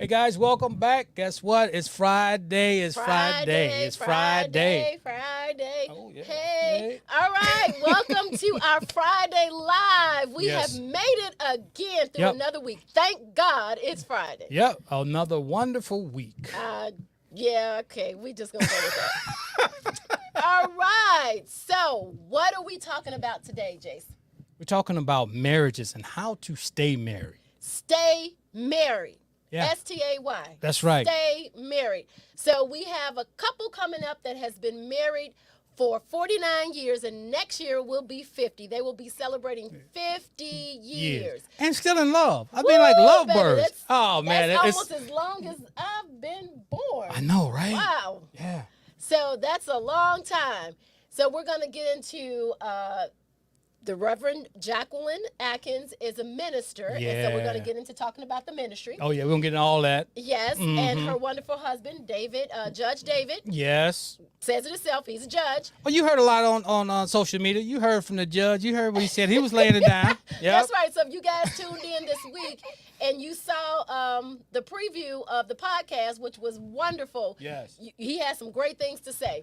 Hey guys, welcome back. Guess what? It's Friday. It's Friday. It's Friday. Friday. Oh yeah. Hey. All right. Welcome to our Friday Live. We have Yes. made it again through Yep. another week. Thank God it's Friday. Yep. Another wonderful week. Yeah, okay. We just gonna go with that. All right. So, what are we talking about today, Jace? We're talking about marriages and how to stay married. Stay married. Yeah. STAY. That's right. Stay married. So we have a couple coming up that has been married for 49 years, and next year will be 50. They will be celebrating 50 years. And still in love. I Woo, mean, like baby, lovebirds. Oh man, that's it's almost as long as I've been born. I know, right? Wow. Yeah. So that's a long time. So we're going to get into the Reverend Jacqueline Atkins is a minister, and so we're going to Yeah. get into talking about the ministry. Oh yeah, we're gonna get into all that. Yes, and her wonderful husband, David, Judge David, Yes. says it himself. He's a judge. Oh, you heard a lot on social media. You heard from the judge. You heard what he said. He was laying it down. Yep. That's right. So if you guys tuned in this week and you saw the preview of the podcast, which was wonderful, Yes. he has some great things to say.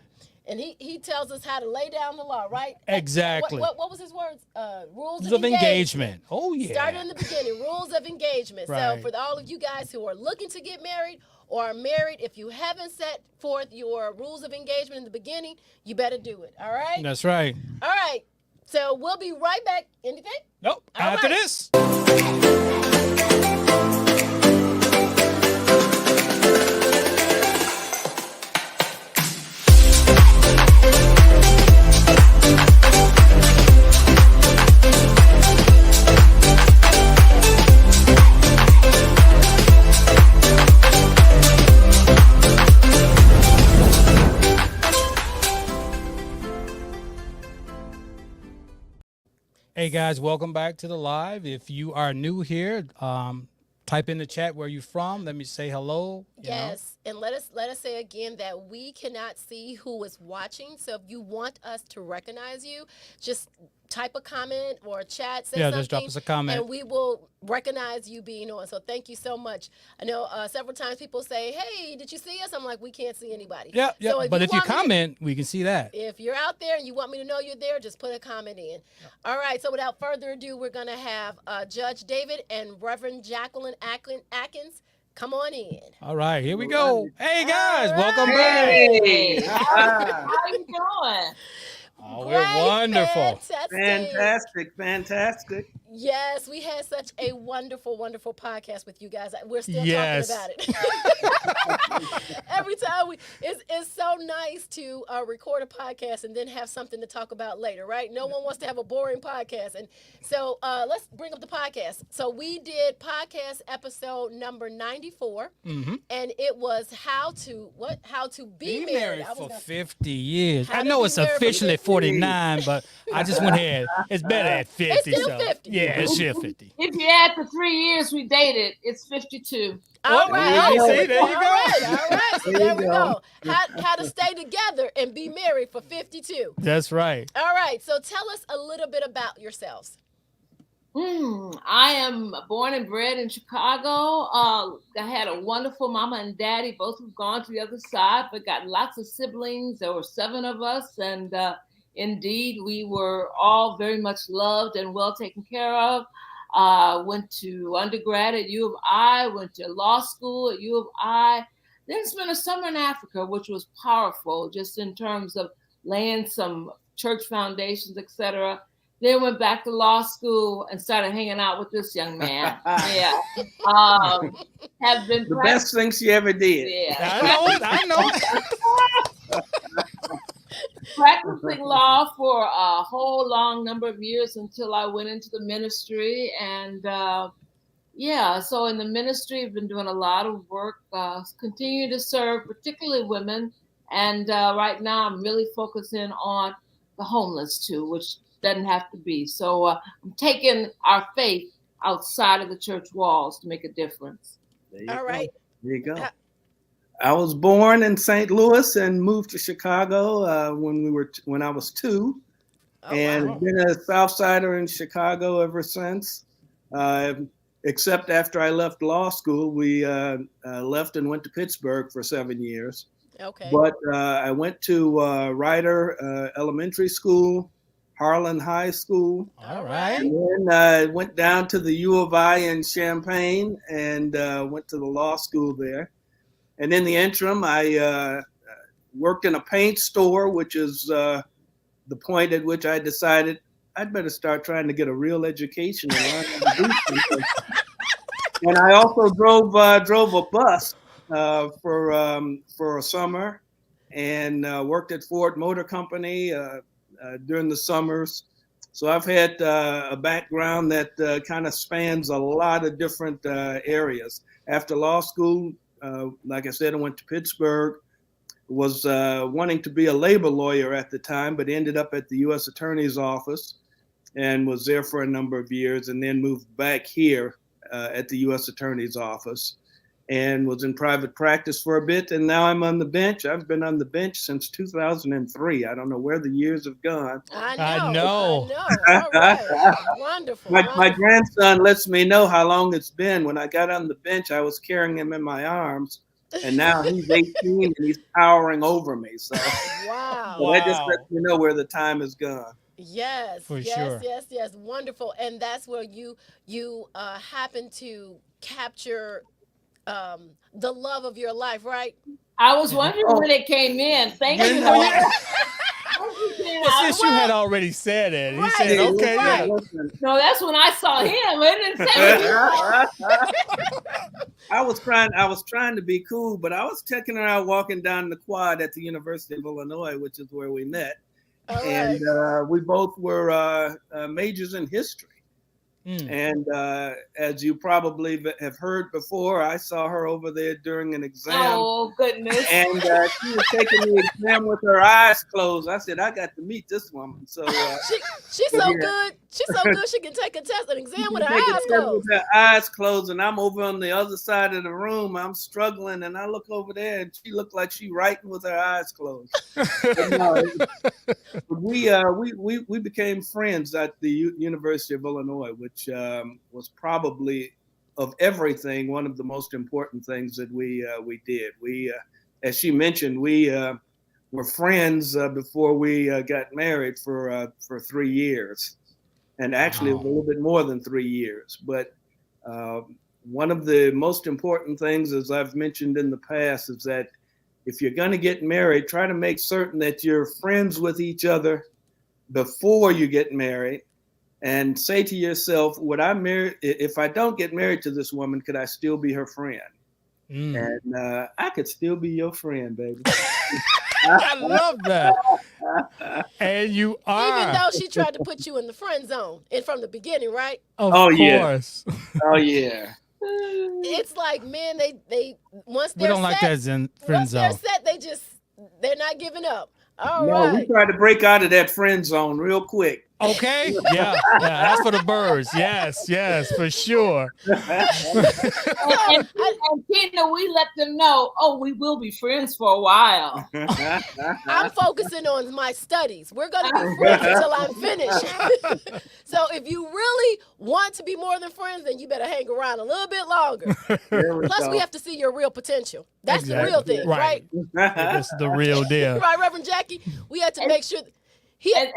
And he tells us how to lay down the law, right? Exactly. What was his words? Rules Rules of engagement. Oh yeah. Started in the beginning, rules of engagement. Right. So for all of you guys who are looking to get married or are married, if you haven't set forth your rules of engagement in the beginning, you better do it. All right? That's right. All right. So we'll be right back. Anything? Nope. All After right. this. Hey guys, welcome back to the live. If you are new here, type in the chat where you're from. Let me say hello. you know. Yes, and let us say again that we cannot see who is watching. So if you want us to recognize you, just type a comment or a chat, say Yeah, something, just drop us a comment. and we will recognize you being on. So thank you so much. I know several times people say, "Hey, did you see us?" I'm like, "We can't see anybody." Yeah, yeah. So But if you want me to- comment, we can see that. if you're out there and you want me to know you're there, just put a comment in. All right. So without further ado, we're gonna have Judge David and Reverend Jacqueline Atkins. Come on in. All right, here we go. Hey guys, All welcome right. back. Hey, How you doing? Oh, Great, we're wonderful. fantastic. Yes, we had such a wonderful, wonderful podcast with you guys. We're still Yes. talking about it. Every time it's so nice to record a podcast and then have something to talk about later, right? No one wants to have a boring podcast. And so let's bring up the podcast. So we did podcast episode number 94, and it was how to be married. I was for gonna- 50 years. How I to know be it's married for officially 50. 49, but I just went ahead. It's better at 50. It's still so 50. Yeah, it's still 50. If you add the 3 years we dated, it's 52. All Well, right. you Oh, see, there you all go. right. All right. So There there you we go. go. How to stay together and be married for 52. That's right. All right. So tell us a little bit about yourselves. I am born and bred in Chicago. I had a wonderful mama and daddy. Both have gone to the other side, but got lots of siblings. There were 7 of us, and indeed, we were all very much loved and well taken care of. Went to undergrad at U of I, went to law school at U of I, then spent a summer in Africa, which was powerful just in terms of laying some church foundations, etc. Then went back to law school and started hanging out with this young man. Yeah. Have been The best thing she ever did. Yeah. I know it. Practicing law for a whole long number of years until I went into the ministry. And so in the ministry, I've been doing a lot of work, continue to serve, particularly women. And right now I'm really focusing on the homeless too, which doesn't have to be. So I'm taking our faith outside of the church walls to make a difference. There you All go. right. There you go. Uh, I was born in St. Louis and moved to Chicago when I was 2, Oh, and wow. been a South Sider in Chicago ever since. except after I left law school, we left and went to Pittsburgh for 7 years. Okay. But I went to Ryder Elementary School, Harlan High School. All right. And then I went down to the U of I in Champaign and went to the law school there. And in the interim, I worked in a paint store, which is the point at which I decided I'd better start trying to get a real education and learn how to do something. And I also drove a bus for a summer and worked at Ford Motor Company during the summers. So I've had a background that kind of spans a lot of different areas. After law school, like I said, I went to Pittsburgh, was wanting to be a labor lawyer at the time, but ended up at the U.S. Attorney's Office and was there for a number of years, and then moved back here at the U.S. Attorney's Office and was in private practice for a bit. And now I'm on the bench. I've been on the bench since 2003. I don't know where the years have gone. I know. know. All right. Wonderful. My grandson lets me know how long it's been. When I got on the bench, I was carrying him in my arms. And now he's 18 and he's towering over me. So, Wow. so that just lets me know where the time has gone. Yes. For yes. sure. Yes. Wonderful. And that's where you happen to capture the love of your life, right? I was wondering when it came in. Thank you. Well, since you had already said it, he Right. said, okay, yeah. Listen, No, that's when I saw him. It didn't say I was trying to be cool, but I was checking her out walking down the quad at the University of Illinois, which is where we met. All right. And we both were majors in history. Mm. And as you probably have heard before, I saw her over there during an exam. Oh, goodness. And she was taking the exam with her eyes closed. I said, I got to meet this woman. So she's so good. She's so good. She can take a test, an exam with her take a eyes test closed. with her eyes closed, and I'm over on the other side of the room. I'm struggling, and I look over there, and she looked like she writing with her eyes closed. But no, we became friends at the University of Illinois, which was probably of everything one of the most important things that we did. We, as she mentioned, we were friends before we got married for 3 years. And actually, it was a little bit more than 3 years. But one of the most important things, as I've mentioned in the past, is that if you're going to get married, try to make certain that you're friends with each other before you get married, and say to yourself, would I marry, if I don't get married to this woman, could I still be her friend? Mm. And I could still be your friend, baby. I love that. And you are. Even though she tried to put you in the friend zone and from the beginning, right? Of course. course. Oh, yeah. It's like, man, they once We they're don't like set, that friend once they're zone. set, they're not giving up. All No, right. we tried to break out of that friend zone real quick. Okay. Yeah. That's for the birds. Yes, for sure. And Tina, we let them know, we will be friends for a while. I'm focusing on my studies. We're going to be friends until I'm finished. So if you really want to be more than friends, then you better hang around a little bit longer. Plus, we have to see your real potential. That's the real thing, right? That's the real deal. Right, Reverend Jackie? We had to make sure. And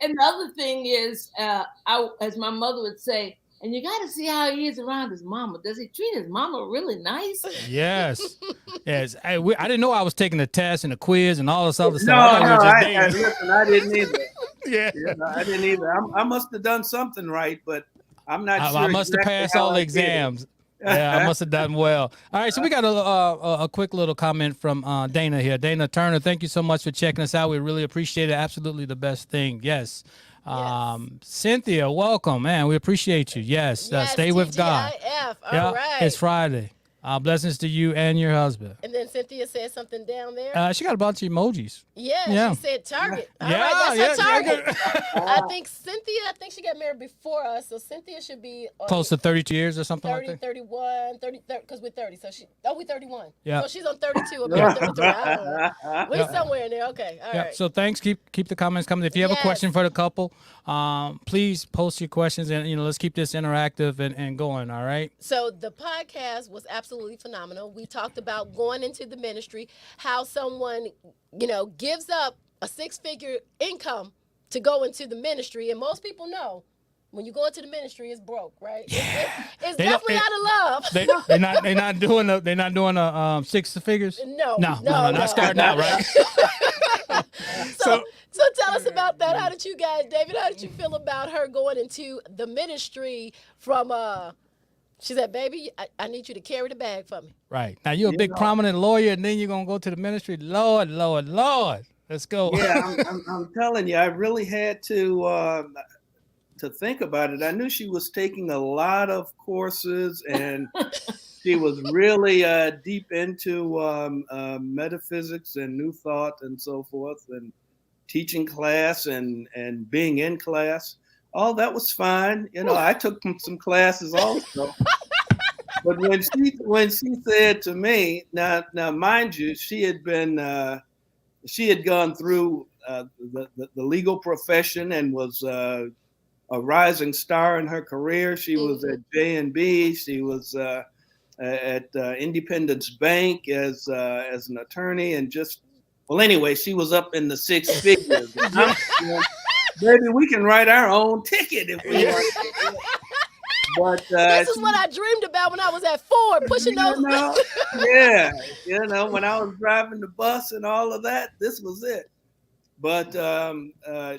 the other thing is, as my mother would say, and you got to see how he is around his mama. Does he treat his mama really nice? Yes. I didn't know I was taking a test and a quiz and all this other stuff. Listen, I didn't either. Yeah. I didn't either. I must have done something right, but I'm not sure. I must have passed all the exams. Yeah, I must have done well. All right, so we got a quick little comment from Dana here. Dana Turner, thank you so much for checking us out. We really appreciate it. Absolutely the best thing. Yes. Cynthia, welcome, man. We appreciate you. Yes. Stay with God. All right. It's Friday. Blessings to you and your husband. And then Cynthia said something down there. She got a bunch of emojis. Yeah, she said Target. All Yeah, right, that's her Target. yeah. I think she got married before us, so Cynthia should be Close to 32 years or something 30, like that. 31, 30, because we're 30. So we're 31. Yeah. So she's on 32 or maybe 33. I don't know. We're somewhere in there. Okay. All right. So thanks. Keep the comments coming. If you have a question for the couple, please post your questions, and let's keep this interactive and going. All right. So the podcast was absolutely phenomenal. We talked about going into the ministry, how someone, gives up a 6-figure income to go into the ministry, and most people know when you go into the ministry, it's broke, right? It's definitely out of love. They're not doing a 6 figures. No, not starting out, right? So tell us about that. How did you guys, David? How did you feel about her going into the ministry from? She said, "Baby, I need you to carry the bag for me." Right. Now you're a big prominent lawyer, and then you're gonna go to the ministry. Lord, let's go. Yeah, I'm telling you, I really had to think about it. I knew she was taking a lot of courses, and she was really deep into metaphysics and New Thought and so forth, and teaching class and being in class. All that was fine. I took some classes also. But when she said to me, now mind you, she had gone through the legal profession and was a rising star in her career. She was at J&B. She was at Independence Bank as an attorney, and anyway, she was up in the 6 figures. Baby, we can write our own ticket if we want. But this is what I dreamed about when I was at Ford, pushing those. When I was driving the bus and all of that, this was it. But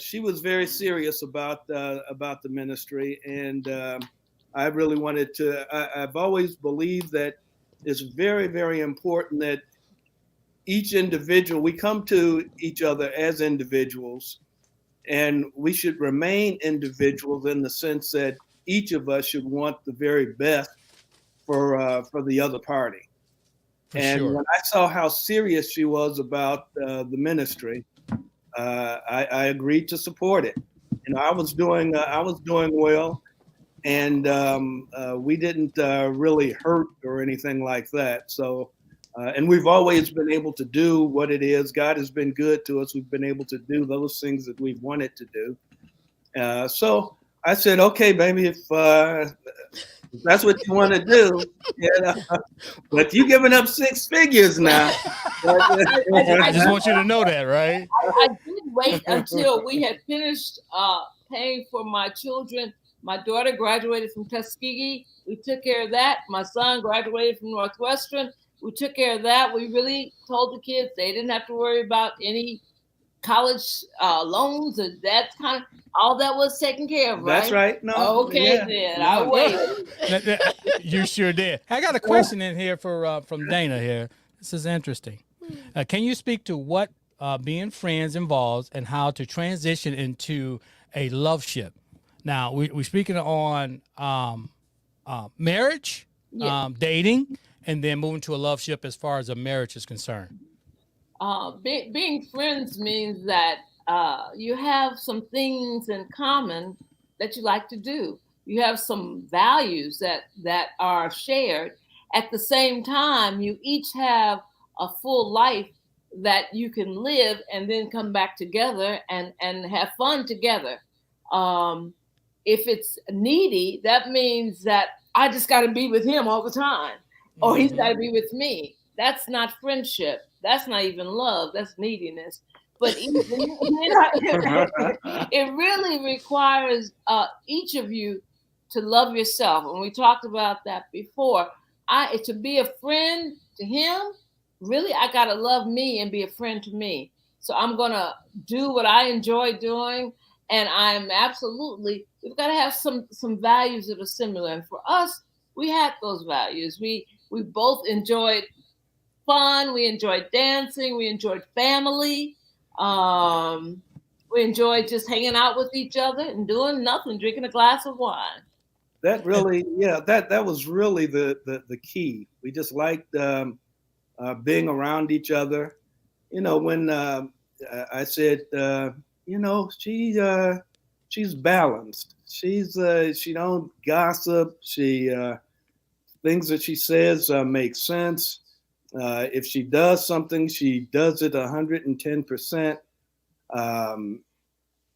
she was very serious about the ministry, and I really wanted to. I've always believed that it's very, very important that each individual, we come to each other as individuals, and we should remain individuals in the sense that each of us should want the very best for the other party. When I saw how serious she was about the ministry, I agreed to support it. I was doing well, and we didn't really hurt or anything like that. So, and we've always been able to do what it is. God has been good to us. We've been able to do those things that we've wanted to do. So I said, okay, baby, if that's what you want to do, but you giving up 6 figures now. I just want you to know that, right? I did wait until we had finished paying for my children. My daughter graduated from Tuskegee. We took care of that. My son graduated from Northwestern. We took care of that. We really told the kids they didn't have to worry about any college loans, and that kind of all that was taken care of, right? That's right. No. Okay, then I waited. You sure did. I got a question in here from Dana here. This is interesting. Can you speak to what being friends involves and how to transition into a loveship? Now we're speaking on marriage, dating, and then moving to a loveship as far as a marriage is concerned. Being friends means that you have some things in common that you like to do. You have some values that are shared. At the same time, you each have a full life that you can live and then come back together and have fun together. If it's needy, that means that I just got to be with him all the time, or he's got to be with me. That's not friendship. That's not even love. That's neediness. But it really requires each of you to love yourself. And we talked about that before. To be a friend to him, really, I got to love me and be a friend to me. So I'm going to do what I enjoy doing. And we've got to have some values that are similar. And for us, we had those values. We both enjoyed fun. We enjoyed dancing. We enjoyed family. We enjoyed just hanging out with each other and doing nothing, drinking a glass of wine. That really, that was really the key. We just liked being around each other. When I said, she's balanced. She don't gossip. Things that she says make sense. If she does something, she does it 110%.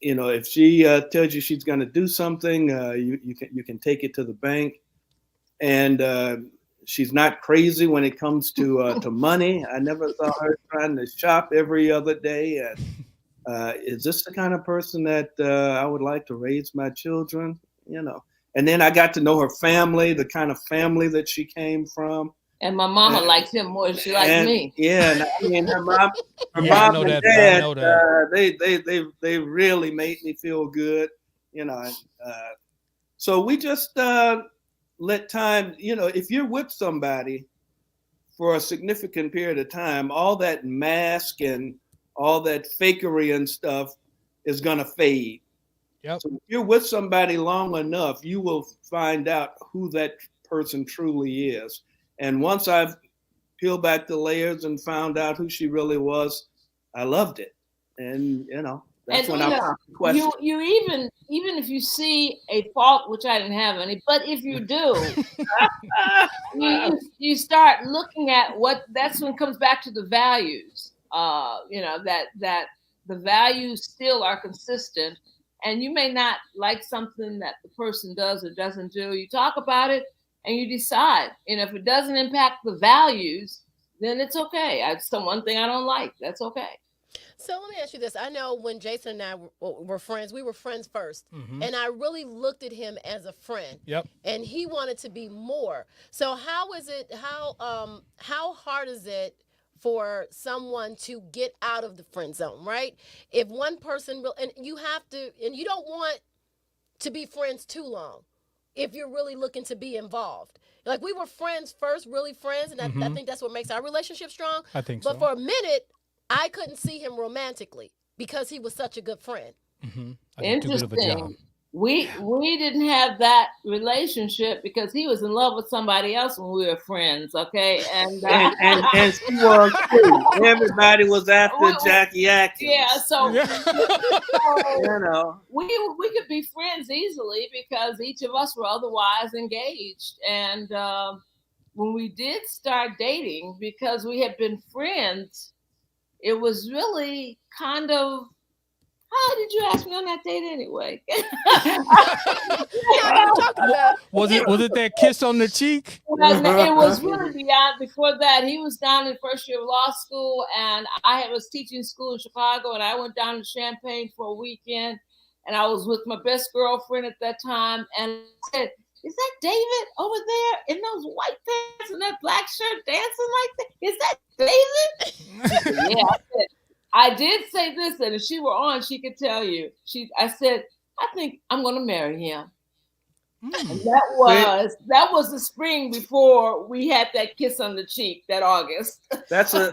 If she tells you she's going to do something, you can take it to the bank. And she's not crazy when it comes to money. I never saw her trying to shop every other day. And is this the kind of person that I would like to raise my children? And then I got to know her family, the kind of family that she came from. And my mama likes him more than she likes me. Yeah, and I mean her mom and dad, they really made me feel good, so we just let time, if you're with somebody for a significant period of time, all that mask and all that fakery and stuff is gonna fade. Yep. So if you're with somebody long enough, you will find out who that person truly is. And once I've peeled back the layers and found out who she really was, I loved it. And that's when I asked the question. You even if you see a fault, which I didn't have any, but if you do, you start looking at that's when it comes back to the values. That the values still are consistent, and you may not like something that the person does or doesn't do. You talk about it and you decide. And if it doesn't impact the values, then it's okay. It's the one thing I don't like. That's okay. So let me ask you this. I know when Jason and I were friends, we were friends first. Mm-hmm. And I really looked at him as a friend. Yep. And he wanted to be more. So how hard is it for someone to get out of the friend zone, right? If one person and you don't want to be friends too long if you're really looking to be involved. Like, we were friends first, really friends, and I think that's what makes our relationship strong. I think so. But for a minute, I couldn't see him romantically because he was such a good friend. Mm-hmm. Interesting. We didn't have that relationship because he was in love with somebody else when we were friends, okay? And she was too. Everybody was after Jackie Atkins. Yeah, so so we could be friends easily because each of us were otherwise engaged. And when we did start dating, because we had been friends, it was really kind of, how did you ask me on that date anyway? Was it that kiss on the cheek? It was really beyond. Before that, he was down in first year of law school, and I was teaching school in Chicago, and I went down to Champaign for a weekend, and I was with my best girlfriend at that time, and I said, "Is that David over there in those white pants and that black shirt dancing like that? Is that David?" Yeah, I said, I did say this, and if she were on, she could tell you. I said, "I think I'm going to marry him." And that was the spring before we had that kiss on the cheek that August. That's a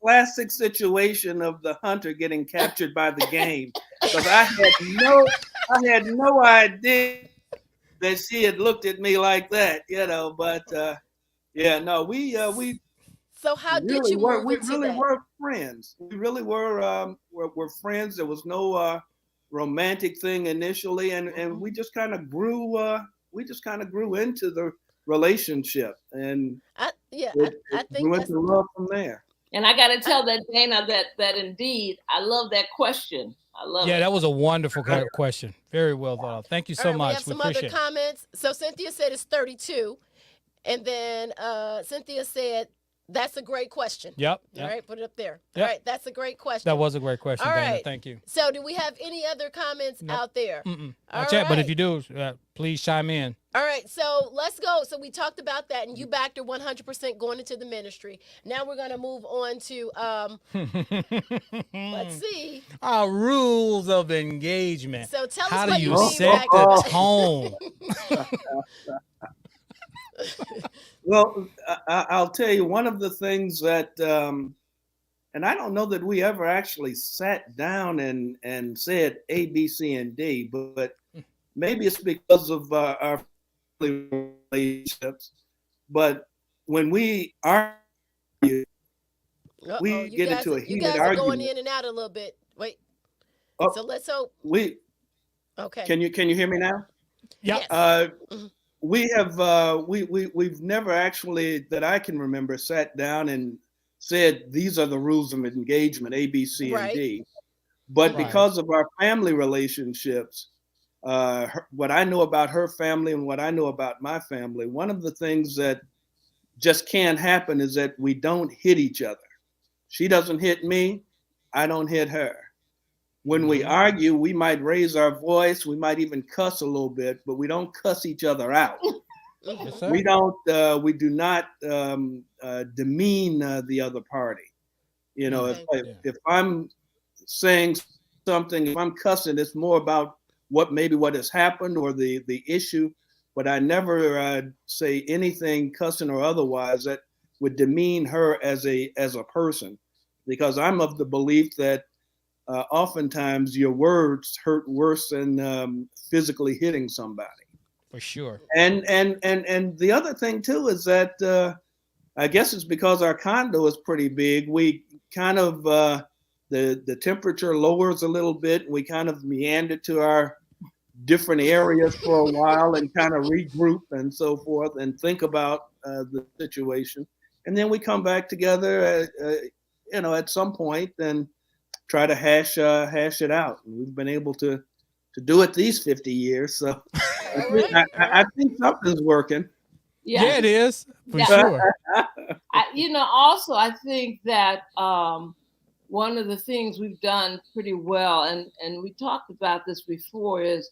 classic situation of the hunter getting captured by the game, because I had no idea that she had looked at me like that, But we. So how did you move we into really that? were friends. We really were friends. There was no romantic thing initially, and we just kind of grew. We just kind of grew into the relationship, and I think we went to love from there. And I got to tell that Dana that indeed I love that question. I love it. Yeah, that was a wonderful question. Very well thought out. Thank you so much. We have some other comments. So Cynthia said it's 32, and then Cynthia said, "That's a great question." Yep. All right, put it up there. Yep. All right, that's a great question. That was a great question, All Dana. right. Thank you. So do we have any other comments out there? I'll check, but if you do, please chime in. All right, so let's go. So we talked about that, and you backed her 100% going into the ministry. Now we're going to move on to, let's see. Our rules of engagement. So tell us how what do you mean set by the that. tone? Well, I'll tell you, one of the things that, and I don't know that we ever actually sat down and said A, B, C, and D, but maybe it's because of our relationships. But when we are we get into a you heated guys are going argument. in and out a little bit. Wait. Oh, So let's hope. Okay. Can you hear me now? Yep. Yes. We have we've never actually, that I can remember, sat down and said these are the rules of engagement, A, B, C, and Right. D. But Right. because of our family relationships, what I know about her family and what I know about my family, one of the things that just can't happen is that we don't hit each other. She doesn't hit me, I don't hit her. When we argue, we might raise our voice, we might even cuss a little bit, but we don't cuss each other out. Yes, sir. We don't. We do not demean the other party. You know, Okay. if I'm saying something, if I'm cussing, it's more about what has happened or the issue. But I never say anything cussing or otherwise that would demean her as a person, because I'm of the belief that oftentimes your words hurt worse than physically hitting somebody. For sure. And the other thing too is that I guess it's because our condo is pretty big. We kind of the temperature lowers a little bit. We kind of meander to our different areas for a while and kind of regroup and so forth and think about the situation, and then we come back together, at some point and try to hash it out. And we've been able to do it these 50 years, so I think something's working. Yeah, it is for Yeah. sure. Also, I think that one of the things we've done pretty well, and we talked about this before, is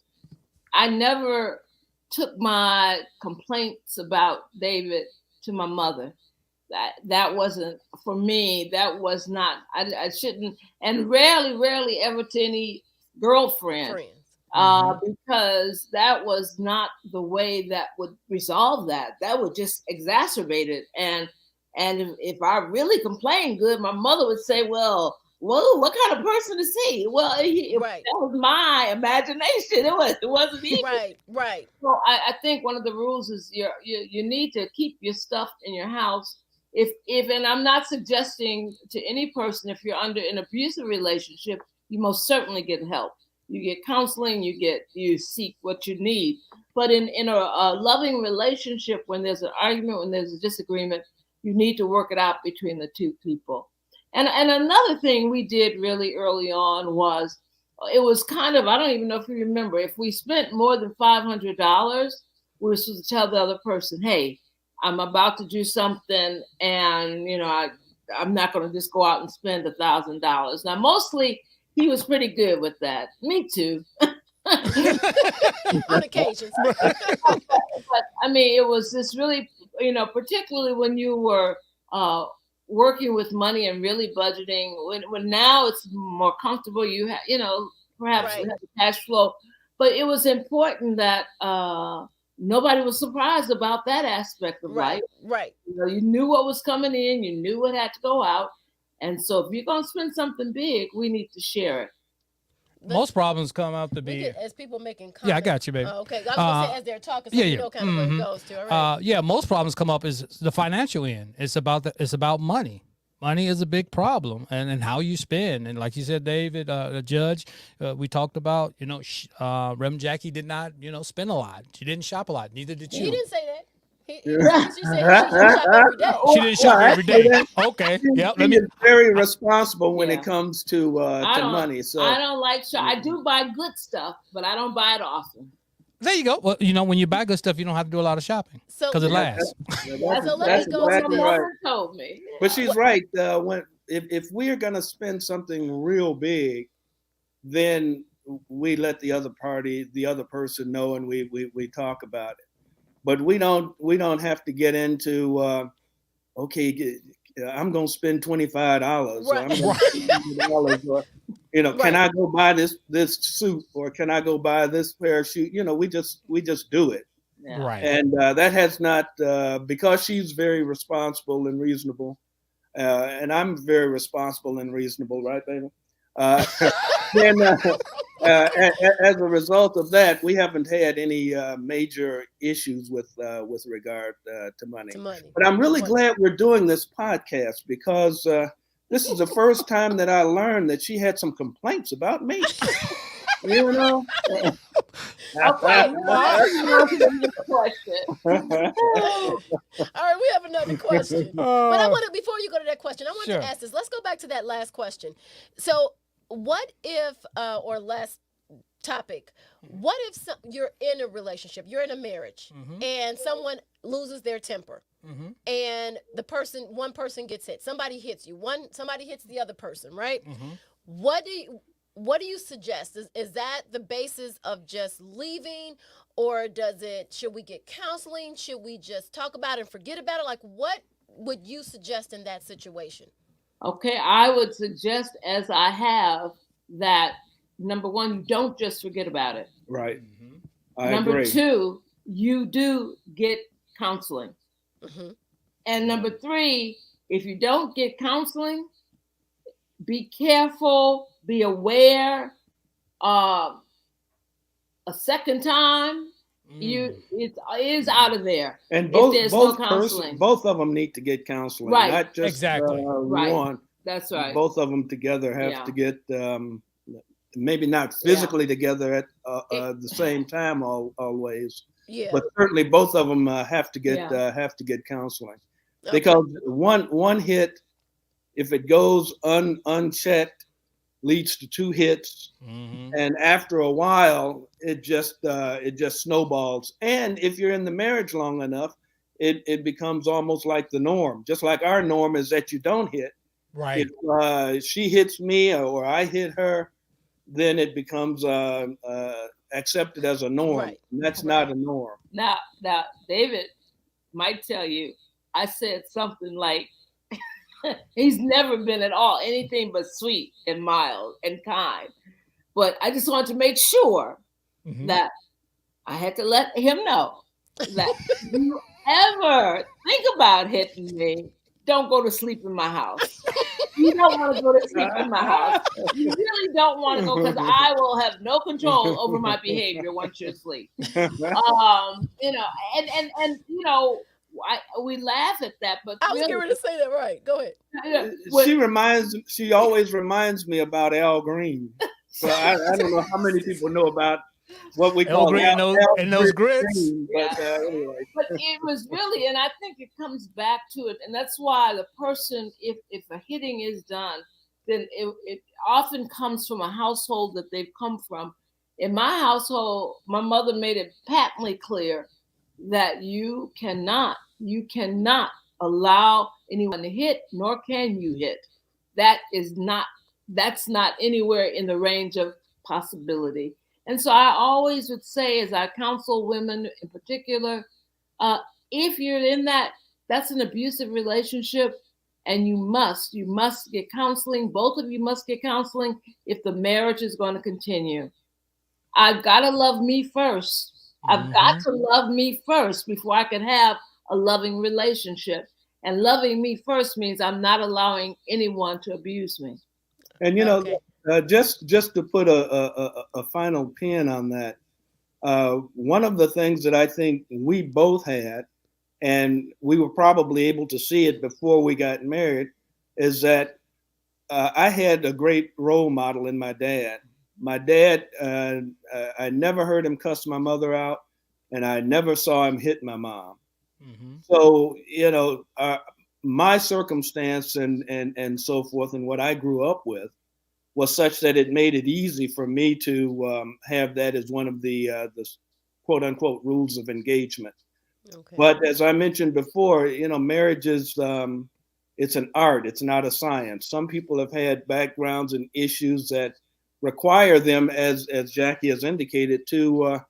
I never took my complaints about David to my mother. That wasn't for me. That was not. I shouldn't, and rarely ever to any girlfriend. Because that was not the way that would resolve that. That would just exacerbate it. And if I really complained good, my mother would say, well, what kind of person is he? Well, that was my imagination. It wasn't even. Right. So I think one of the rules is you need to keep your stuff in your house. If and I'm not suggesting to any person, if you're under an abusive relationship, you most certainly get help. You get counseling, you seek what you need. But in a loving relationship, when there's an argument, when there's a disagreement, you need to work it out between the two people. And another thing we did really early on was, it was kind of, I don't even know if you remember, if we spent more than $500, we were supposed to tell the other person, hey, I'm about to do something, and I'm not going to just go out and spend $1,000. Now, mostly he was pretty good with that. Me too. On occasions. But I mean, it was this really, particularly when you were working with money and really budgeting. When now it's more comfortable, you have, perhaps you have the cash flow. But it was important that nobody was surprised about that aspect of life. Right. You knew what was coming in. You knew what had to go out. And so if you're going to spend something big, we need to share it. Most problems come out to be as people making comments. Yeah, I got you, baby. Okay, I was gonna say as they're talking, so you know kind of where it goes to. All right. Most problems come up is the financial end. It's about money. Money is a big problem, and how you spend. And like you said, David, Judge, we talked about, Rev. Jackie did not, spend a lot. She didn't shop a lot. Neither did you. He didn't say that. She said she shop every day. She didn't shop every day. Okay. Yep. She is very responsible when it comes to money. So I don't like I do buy good stuff, but I don't buy it often. There you go. Well, when you buy good stuff, you don't have to do a lot of shopping because it lasts. So let me go exactly with right. Told me. But she's right. If we're gonna spend something real big, then we let the other person know, and we talk about it. But we don't have to get into okay, I'm gonna spend $25 or I'm gonna spend $50 or can I go buy this suit, or can I go buy this pair of shoes? We just do it. Yeah. Right. And that has not because she's very responsible and reasonable, and I'm very responsible and reasonable, right, baby? As a result of that, we haven't had any major issues with regard to money. But I'm really glad we're doing this podcast because this is the first time that I learned that she had some complaints about me. You know. Okay, question. All right, we have another question. But I want to, before you go to that question, I want to ask this. Let's go back to that last question. So, what if, or last topic, what if you're in a relationship, you're in a marriage, and someone loses their temper, and one person gets hit, somebody hits you, somebody hits the other person, right? What do you suggest? Is that the basis of just leaving, or should we get counseling? Should we just talk about it and forget about it? Like, what would you suggest in that situation? Okay, I would suggest, as I have, that number one, you don't just forget about it. Right. Number agree. two, you do get counseling. And number three, if you don't get counseling, be careful, be aware. A second time, it is out of there. And both of them need to get counseling, right? Not just one. That's right. Both of them together have to get, maybe not physically together at the same time always, but certainly both of them have to get counseling, because one hit, if it goes unchecked, leads to two hits, and after a while, it just snowballs. And if you're in the marriage long enough, it becomes almost like the norm. Just like our norm is that you don't hit. Right. If she hits me or I hit her, then it becomes accepted as a norm. Right. And that's not a norm. Now, David might tell you, I said something like, he's never been at all anything but sweet and mild and kind. But I just wanted to make sure that I had to let him know that if you ever think about hitting me, don't go to sleep in my house. You don't want to go to sleep in my house. You really don't want to go, because I will have no control over my behavior once you're asleep. We laugh at that, but I was going to say that. Right, go ahead. She always reminds me about Al Green. So I don't know how many people know about what we call Green and those grits. But anyway. But it was really, and I think it comes back to it, and that's why the person, if a hitting is done, then it often comes from a household that they've come from. In my household, my mother made it patently clear that you cannot allow anyone to hit, nor can you hit. That's not anywhere in the range of possibility. And so I always would say, as I counsel women in particular, if you're in that's an abusive relationship, and you must get counseling. Both of you must get counseling if the marriage is going to continue. I've got to love me first. I've got to love me first before I can have a loving relationship. And loving me first means I'm not allowing anyone to abuse me. And just to put a final pin on that, one of the things that I think we both had, and we were probably able to see it before we got married, is that I had a great role model in my dad. My dad, I never heard him cuss my mother out, and I never saw him hit my mom. So, my circumstance and so forth, and what I grew up with, was such that it made it easy for me to have that as one of the quote unquote rules of engagement. Okay. But as I mentioned before, marriage is it's an art. It's not a science. Some people have had backgrounds and issues that require them, as Jackie has indicated, to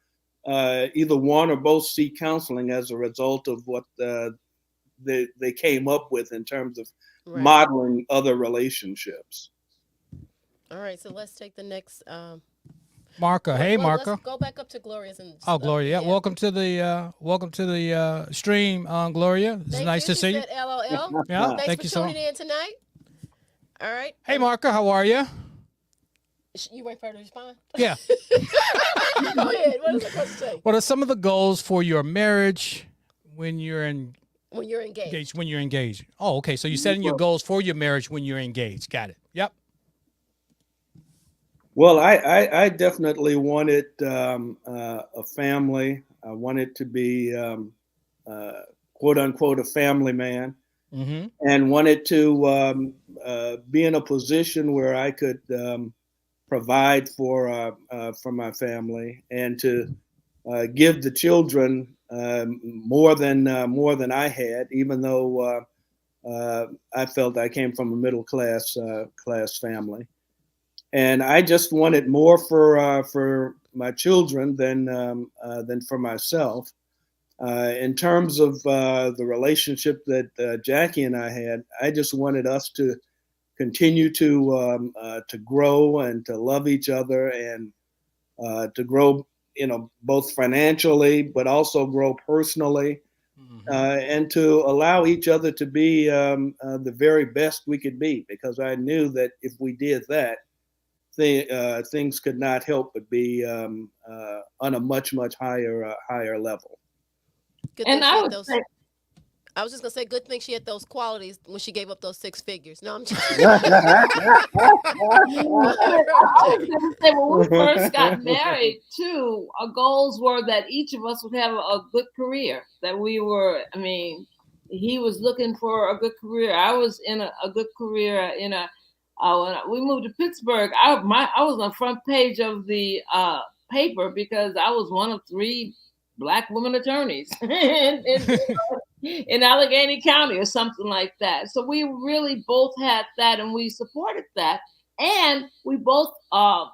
either one or both seek counseling as a result of what they came up with in terms of modeling other relationships. All right, so let's take the next. Marka, hey Marka. Let's go back up to Gloria's. Gloria, yeah. Welcome to the stream, Gloria. It's nice to see you. LOL. Yeah, thanks thank for you so much. tuning in tonight. All right. Hey Marka, how are you? You wait for her to respond? Yeah. Go ahead. What does the question say? What are some of the goals for your marriage when you're When you're engaged. When you're engaged? Oh, okay. So you're setting your goals for your marriage when you're engaged. Got it. Yep. Well, I definitely wanted a family. I wanted to be quote unquote a family man, Mm-hmm. and wanted to be in a position where I could provide for my family and to give the children more than I had, even though I felt I came from a middle class family. And I just wanted more for my children than for myself. In terms of the relationship that Jackie and I had, I just wanted us to continue to grow and to love each other and to grow, both financially, but also grow personally, and to allow each other to be the very best we could be. Because I knew that if we did that, things could not help but be on a much higher level. Good And thing she I had would those. say, I was just gonna say, good thing she had those qualities when she gave up those 6 figures. No, I'm just. I was going to say, when we first got married, too, our goals were that each of us would have a good career. That we were, I mean, he was looking for a good career. I was in a good career. When we moved to Pittsburgh, I was on the front page of the paper because I was one of 3 Black women attorneys in Allegheny County or something like that. So we really both had that, and we supported that. And we both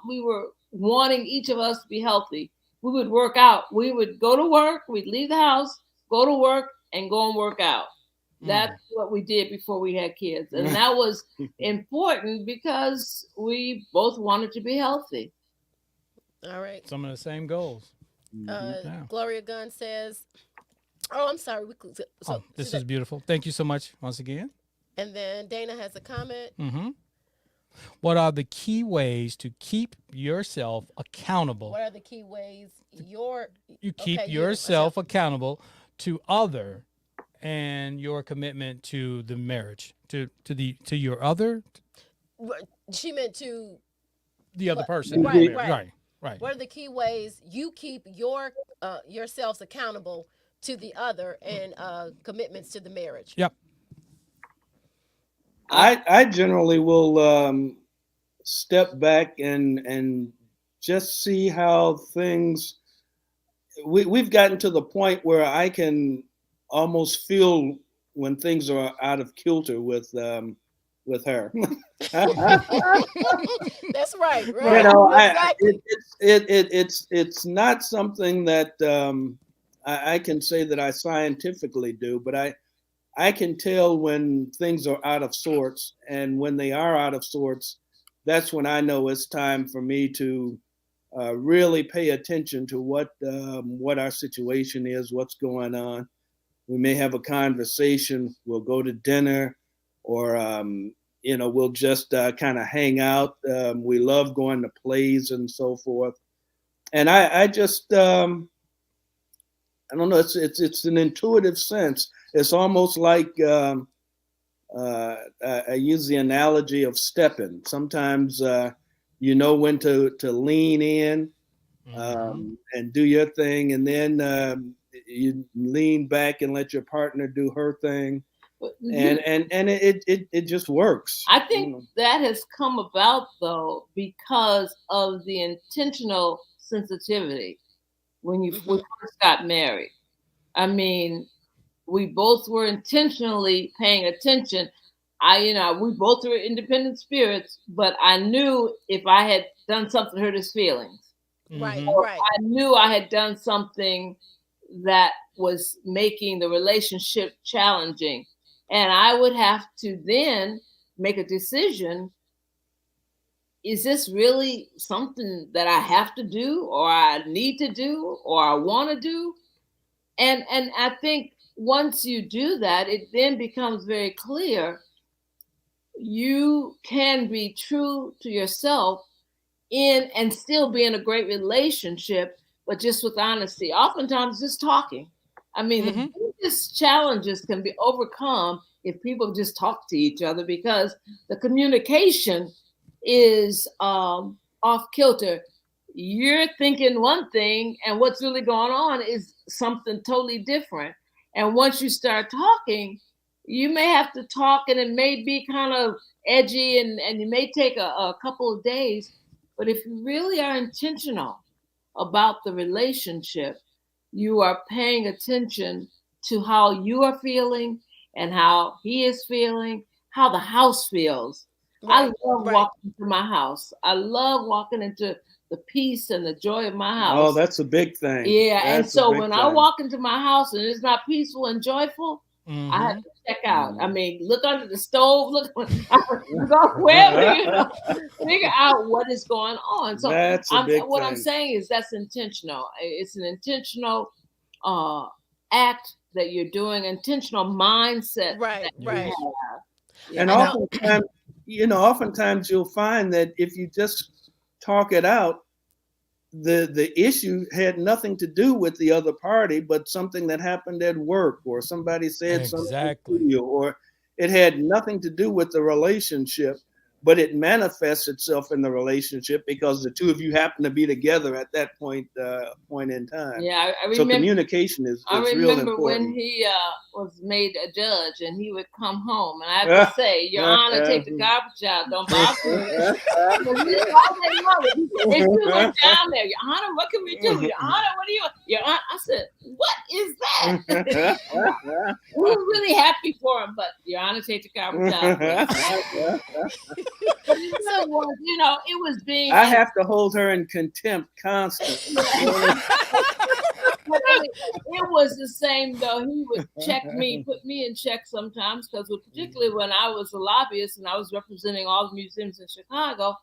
we were wanting each of us to be healthy. We would work out. We would go to work. We'd leave the house, go to work, and go and work out. That's what we did before we had kids, and that was important because we both wanted to be healthy. All right. Some of the same goals. Gloria Gunn says, "Oh, I'm sorry." This is beautiful. Thank you so much once again. And then Dana has a comment. Mm-hmm. What are the key ways to keep yourself accountable? What are the key ways you keep yourself accountable to other and your commitment to the marriage to your other? She meant to the other person. Right. What are the key ways you keep yourselves accountable to the other and commitments to the marriage? Yep. I generally will step back and just see how things. We've gotten to the point where I can almost feel when things are out of kilter with her. That's right. Exactly. It's not something that I can say that I scientifically do, but I can tell when things are out of sorts, and when they are out of sorts, that's when I know it's time for me to really pay attention to what our situation is, what's going on. We may have a conversation. We'll go to dinner, or we'll just kind of hang out. We love going to plays and so forth. And I just I don't know. It's an intuitive sense. It's almost like I use the analogy of stepping. Sometimes you know when to lean in and do your thing, and then you lean back and let your partner do her thing, and it just works. I think that has come about though because of the intentional sensitivity when we first got married. I mean, we both were intentionally paying attention. We both were independent spirits, but I knew if I had done something to hurt his feelings. Right. I knew I had done something that was making the relationship challenging. And I would have to then make a decision. Is this really something that I have to do, or I need to do, or I want to do? And I think once you do that, it then becomes very clear you can be true to yourself in and still be in a great relationship, but just with honesty. Oftentimes, just talking. I mean, the biggest challenges can be overcome if people just talk to each other, because the communication is off kilter. You're thinking one thing, and what's really going on is something totally different. And once you start talking, you may have to talk, and it may be kind of edgy, and it may take a couple of days. But if you really are intentional about the relationship, you are paying attention to how you are feeling and how he is feeling, how the house feels. Right. I love walking into my house. I love walking into the peace and the joy of my house. Oh, that's a big thing. Yeah. And so when I walk into my house and it's not peaceful and joyful, I have to check out. I mean, look under the stove, look wherever, figure out what is going on. So what I'm saying is that's intentional. It's an intentional act that you're doing, intentional mindset. Right. Yeah. And oftentimes you'll find that if you just talk it out, the issue had nothing to do with the other party, but something that happened at work, or somebody said something to you, or it had nothing to do with the relationship, but it manifests itself in the relationship because the two of you happen to be together at that point in time. Yeah, I remember. So communication is real important. I remember when he was made a judge, and he would come home, and I have to say, Your Honor, take the garbage out, don't bother me. They still went down there. Your Honor, what can we do? Your Honor, what do you? Your Honor, I said, what is that? We were really happy for him, but Your Honor, take the garbage out. So, it was being. I have to hold her in contempt constantly. It was the same though. He would check me, put me in check sometimes, because particularly when I was a lobbyist and I was representing all the museums in Chicago,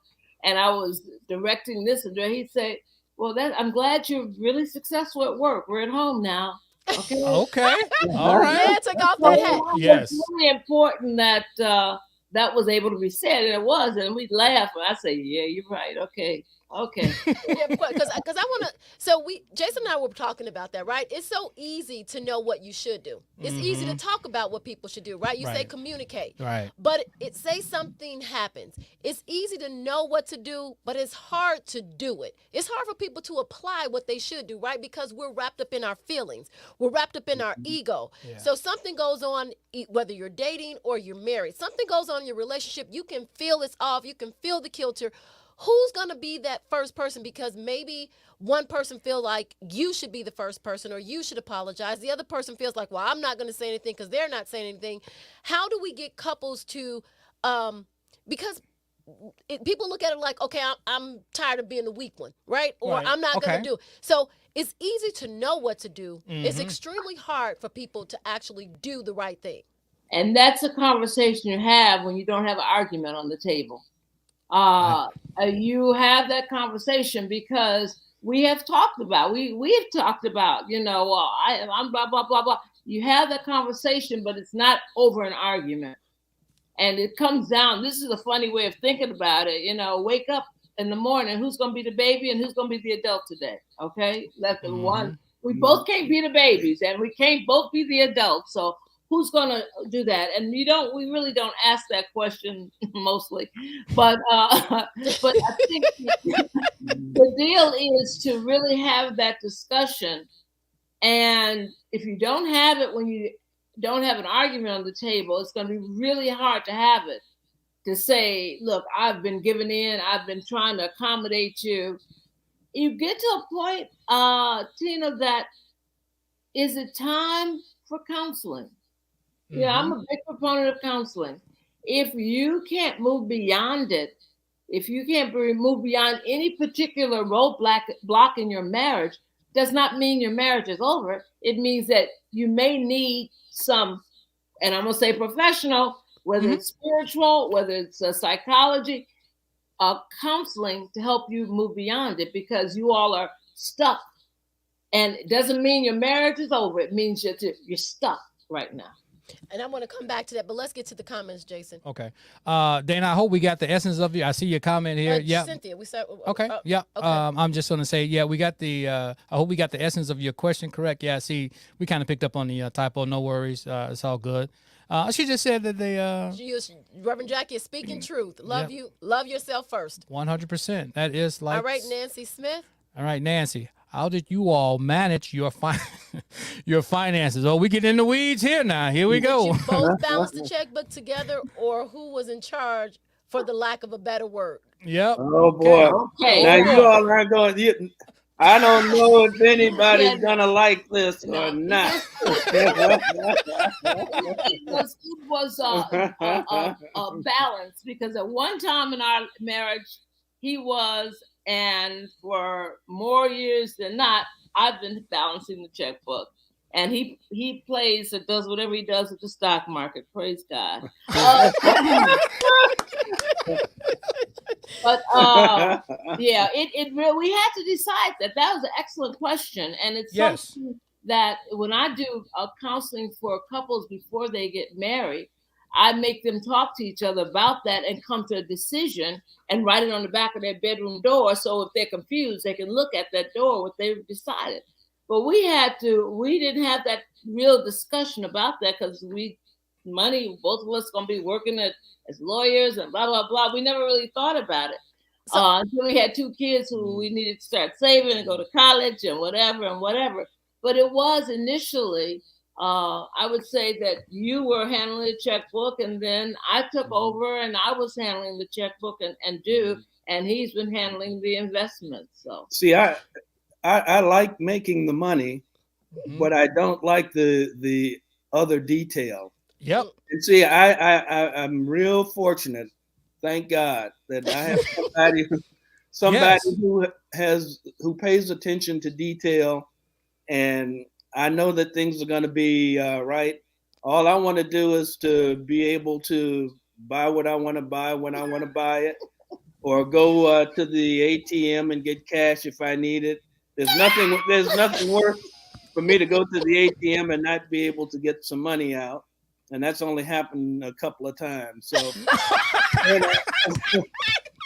and I was directing this and that, he'd say, "Well, I'm glad you're really successful at work. We're at home now." Okay. Okay. All right. Yeah, take off that hat. Yes. It's really important that that was able to be said, and it was, and we'd laugh, and I say, "Yeah, you're right. Okay." Yeah, because I want to. So Jason and I were talking about that, right? It's so easy to know what you should do. It's easy to talk about what people should do, right? You say communicate, right? But say something happens. It's easy to know what to do, but it's hard to do it. It's hard for people to apply what they should do, right? Because we're wrapped up in our feelings. We're wrapped up in our ego. Yeah. So something goes on, whether you're dating or you're married. Something goes on in your relationship. You can feel it's off. You can feel the kilter. Who's going to be that first person? Because maybe one person feels like you should be the first person, or you should apologize. The other person feels like, well, I'm not going to say anything because they're not saying anything. How do we get couples to, because people look at it like, okay, I'm tired of being the weak one, right? Or I'm not going to do it. So it's easy to know what to do. It's extremely hard for people to actually do the right thing. And that's a conversation you have when you don't have an argument on the table. You have that conversation because we have talked about, we've talked about, I'm blah, blah, blah, blah. You have that conversation, but it's not over an argument. And it comes down, this is a funny way of thinking about it, wake up in the morning, who's going to be the baby and who's going to be the adult today? Okay. That's the one. We both can't be the babies and we can't both be the adults. So who's going to do that? And we really don't ask that question mostly, but I think the deal is to really have that discussion. And if you don't have it, when you don't have an argument on the table, it's going to be really hard to have it, to say, look, I've been giving in. I've been trying to accommodate you. You get to a point, Tina, that is it time for counseling? Yeah, I'm a big proponent of counseling. If you can't move beyond it, if you can't move beyond any particular roadblock in your marriage, does not mean your marriage is over. It means that you may need some, and I'm going to say professional, whether it's spiritual, whether it's psychology, counseling to help you move beyond it, because you all are stuck. And it doesn't mean your marriage is over. It means you're stuck right now. And I want to come back to that, but let's get to the comments, Jason. Okay. Dana, I hope we got the essence of you. I see your comment here. Yeah. Cynthia, we start. Okay. Yeah. Okay. I'm just gonna say, yeah, we got the. I hope we got the essence of your question correct. Yeah. See, we kind of picked up on the typo. No worries. It's all good. She just said that they. Reverend Jackie is speaking truth. Love you. Love yourself first. 100%. That is like. All right, Nancy Smith. All right, Nancy. How did you all manage your your finances? Oh, we get in the weeds here now. Here we go. Did you both balance the checkbook together, or who was in charge, for the lack of a better word? Yep. Oh boy. Okay. Now you all are going. I don't know if anybody's gonna like this or not. It was a balance, because at one time in our marriage, he was, and for more years than not, I've been balancing the checkbook. And he plays or does whatever he does with the stock market. Praise God. But yeah, it really, we had to decide that. That was an excellent question, and it's something that when I do counseling for couples before they get married, I make them talk to each other about that and come to a decision and write it on the back of their bedroom door. So if they're confused, they can look at that door, what they've decided. But we didn't have that real discussion about that, because both of us going to be working as lawyers and blah, blah, blah. We never really thought about it. Until we had 2 kids who we needed to start saving and go to college and whatever. But it was initially, I would say that you were handling the checkbook, and then I took over and I was handling the checkbook and he's been handling the investments. So see, I like making the money, but I don't like the other detail. Yep. And see, I'm real fortunate, thank God, that I have somebody who pays attention to detail, and I know that things are going to be right. All I want to do is to be able to buy what I want to buy when I want to buy it, or go to the ATM and get cash if I need it. There's nothing worse for me to go to the ATM and not be able to get some money out. And that's only happened a couple of times. So,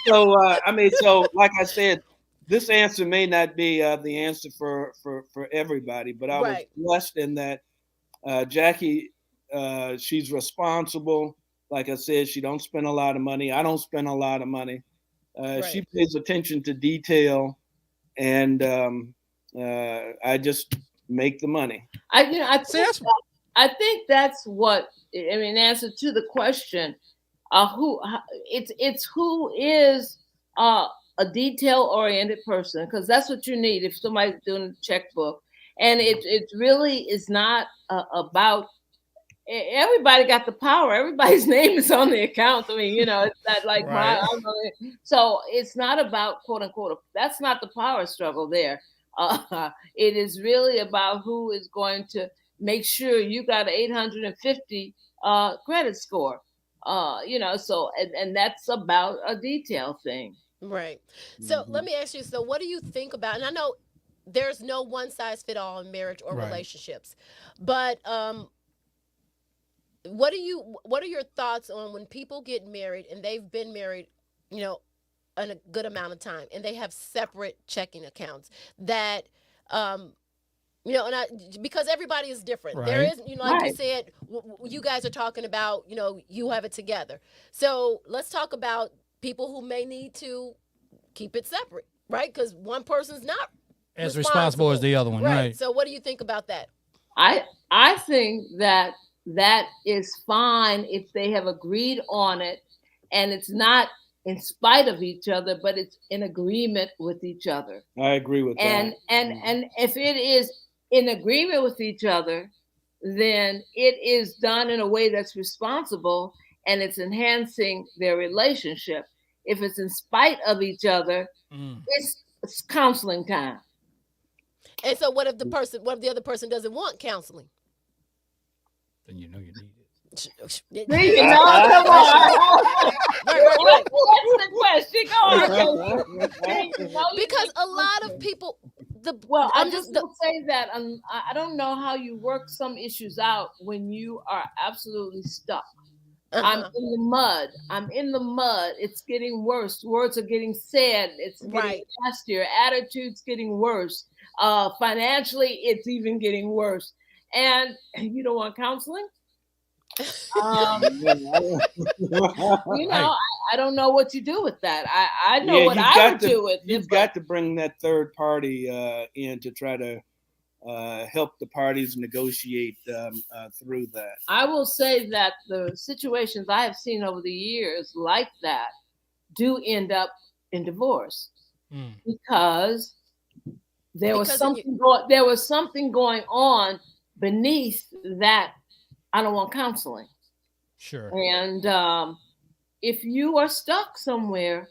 so like I said, this answer may not be the answer for everybody, but I was blessed in that Jackie, she's responsible. Like I said, she don't spend a lot of money. I don't spend a lot of money. She pays attention to detail, and I just make the money. I think that's what, I mean, answer to the question, who is a detail-oriented person, because that's what you need if somebody's doing a checkbook. And it really is not about, everybody got the power. Everybody's name is on the account. I mean, it's not like so it's not about, quote unquote, that's not the power struggle there. It is really about who is going to make sure you got an 850 credit score. So and that's about a detail thing. Right. So let me ask you, so what do you think about, and I know there's no one size fit all in marriage or relationships, but what are your thoughts on when people get married and they've been married, in a good amount of time, and they have separate checking accounts that, because everybody is different. Right. There is, like you said, you guys are talking about, you have it together. So let's talk about people who may need to keep it separate, right? Because one person's not as responsible as the other one, right? So what do you think about that? I think that is fine if they have agreed on it, and it's not in spite of each other, but it's in agreement with each other. I agree with that. And if it is in agreement with each other, then it is done in a way that's responsible and it's enhancing their relationship. If it's in spite of each other, it's counseling time. And so what if the other person doesn't want counseling? Then you know you need it. Come on. That's the question. Go on. Because a lot of people, Well, I just will say that I don't know how you work some issues out when you are absolutely stuck. I'm in the mud. It's getting worse. Words are getting said. It's getting nastier. Attitude's getting worse. Financially, it's even getting worse. And you don't want counseling? I don't know what you do with that. I know what I would do with it. You've got to bring that third party in to try to help the parties negotiate through that. I will say that the situations I have seen over the years like that do end up in divorce because there was something going on beneath that. I don't want counseling. Sure. And if you are stuck somewhere,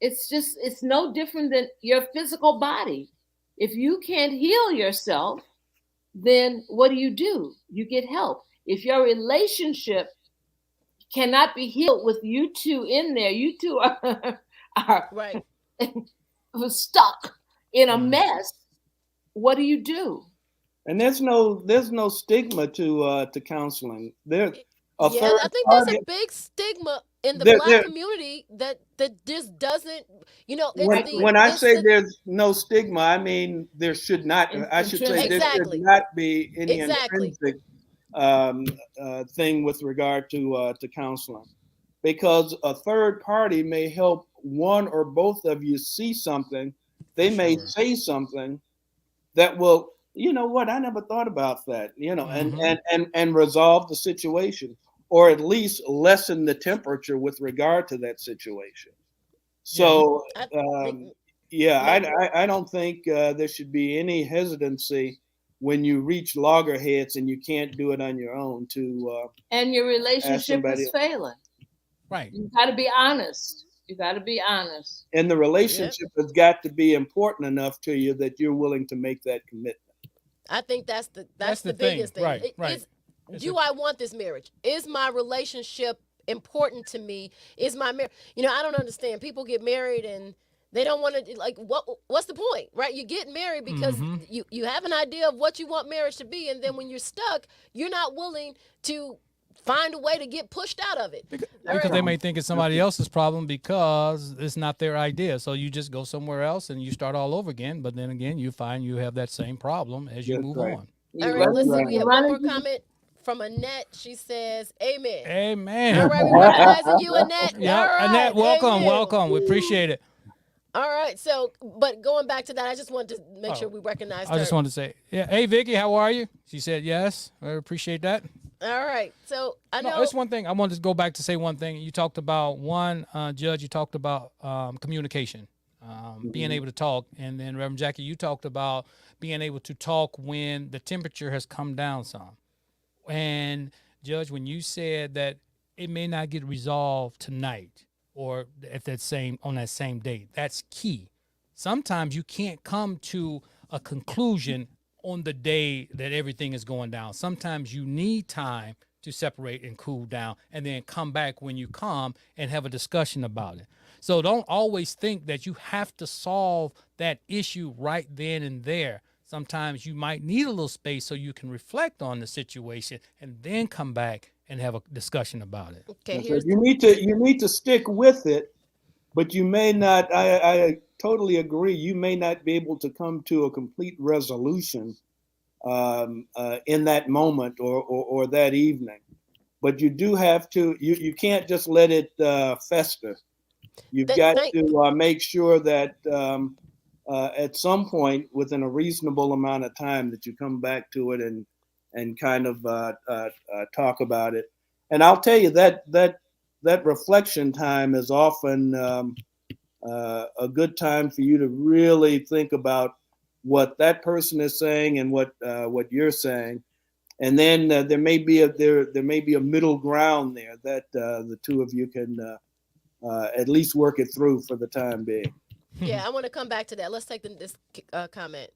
it's no different than your physical body. If you can't heal yourself, then what do? You get help. If your relationship cannot be healed with you two in there, you two are right. stuck in a mess, what do you do? And there's no stigma to counseling. I think there's a big stigma in the Black community that just doesn't, when I say there's no stigma, I mean there should not. I should say there should not be any intrinsic thing with regard to counseling, because a third party may help one or both of you see something. They may say something that will. You know what? I never thought about that. And resolve the situation, or at least lessen the temperature with regard to that situation. So, I don't think there should be any hesitancy when you reach loggerheads and you can't do it on your own. And your relationship is failing. Right. You got to be honest. And the relationship has got to be important enough to you that you're willing to make that commitment. I think that's the biggest thing. Right. Do I want this marriage? Is my relationship important to me? Is my marriage? I don't understand. People get married and they don't want to, what's the point, right? You get married because you have an idea of what you want marriage to be, and then when you're stuck, you're not willing to find a way to get pushed out of it. Because they may think it's somebody else's problem because it's not their idea. So you just go somewhere else and you start all over again. But then again, you find you have that same problem as you move on. All right, let's see. We have one more comment from Annette. She says, amen. Amen. All right, we recognizing you, Annette. Yeah, right, Annette, welcome. We appreciate it. All right, so, but going back to that, I just wanted to make sure we recognize her. I just wanted to say, hey, Vicky, how are you? She said yes. I appreciate that. All right. So I know it's one thing. I wanted to go back to say one thing. You talked about Judge, you talked about communication, being able to talk. And then Reverend Jackie, you talked about being able to talk when the temperature has come down some. And Judge, when you said that it may not get resolved tonight or on that same date, that's key. Sometimes you can't come to a conclusion on the day that everything is going down. Sometimes you need time to separate and cool down and then come back when you come and have a discussion about it. So don't always think that you have to solve that issue right then and there. Sometimes you might need a little space so you can reflect on the situation and then come back and have a discussion about it. Okay, you need to stick with it, but you may not. I totally agree. You may not be able to come to a complete resolution in that moment or that evening, but you do have to. You can't just let it fester. You've got to make sure that at some point within a reasonable amount of time that you come back to it and kind of talk about it. And I'll tell you that reflection time is often a good time for you to really think about what that person is saying and what you're saying, and then there may be a middle ground there that the two of you can at least work it through for the time being. Yeah, I want to come back to that. Let's take this comment.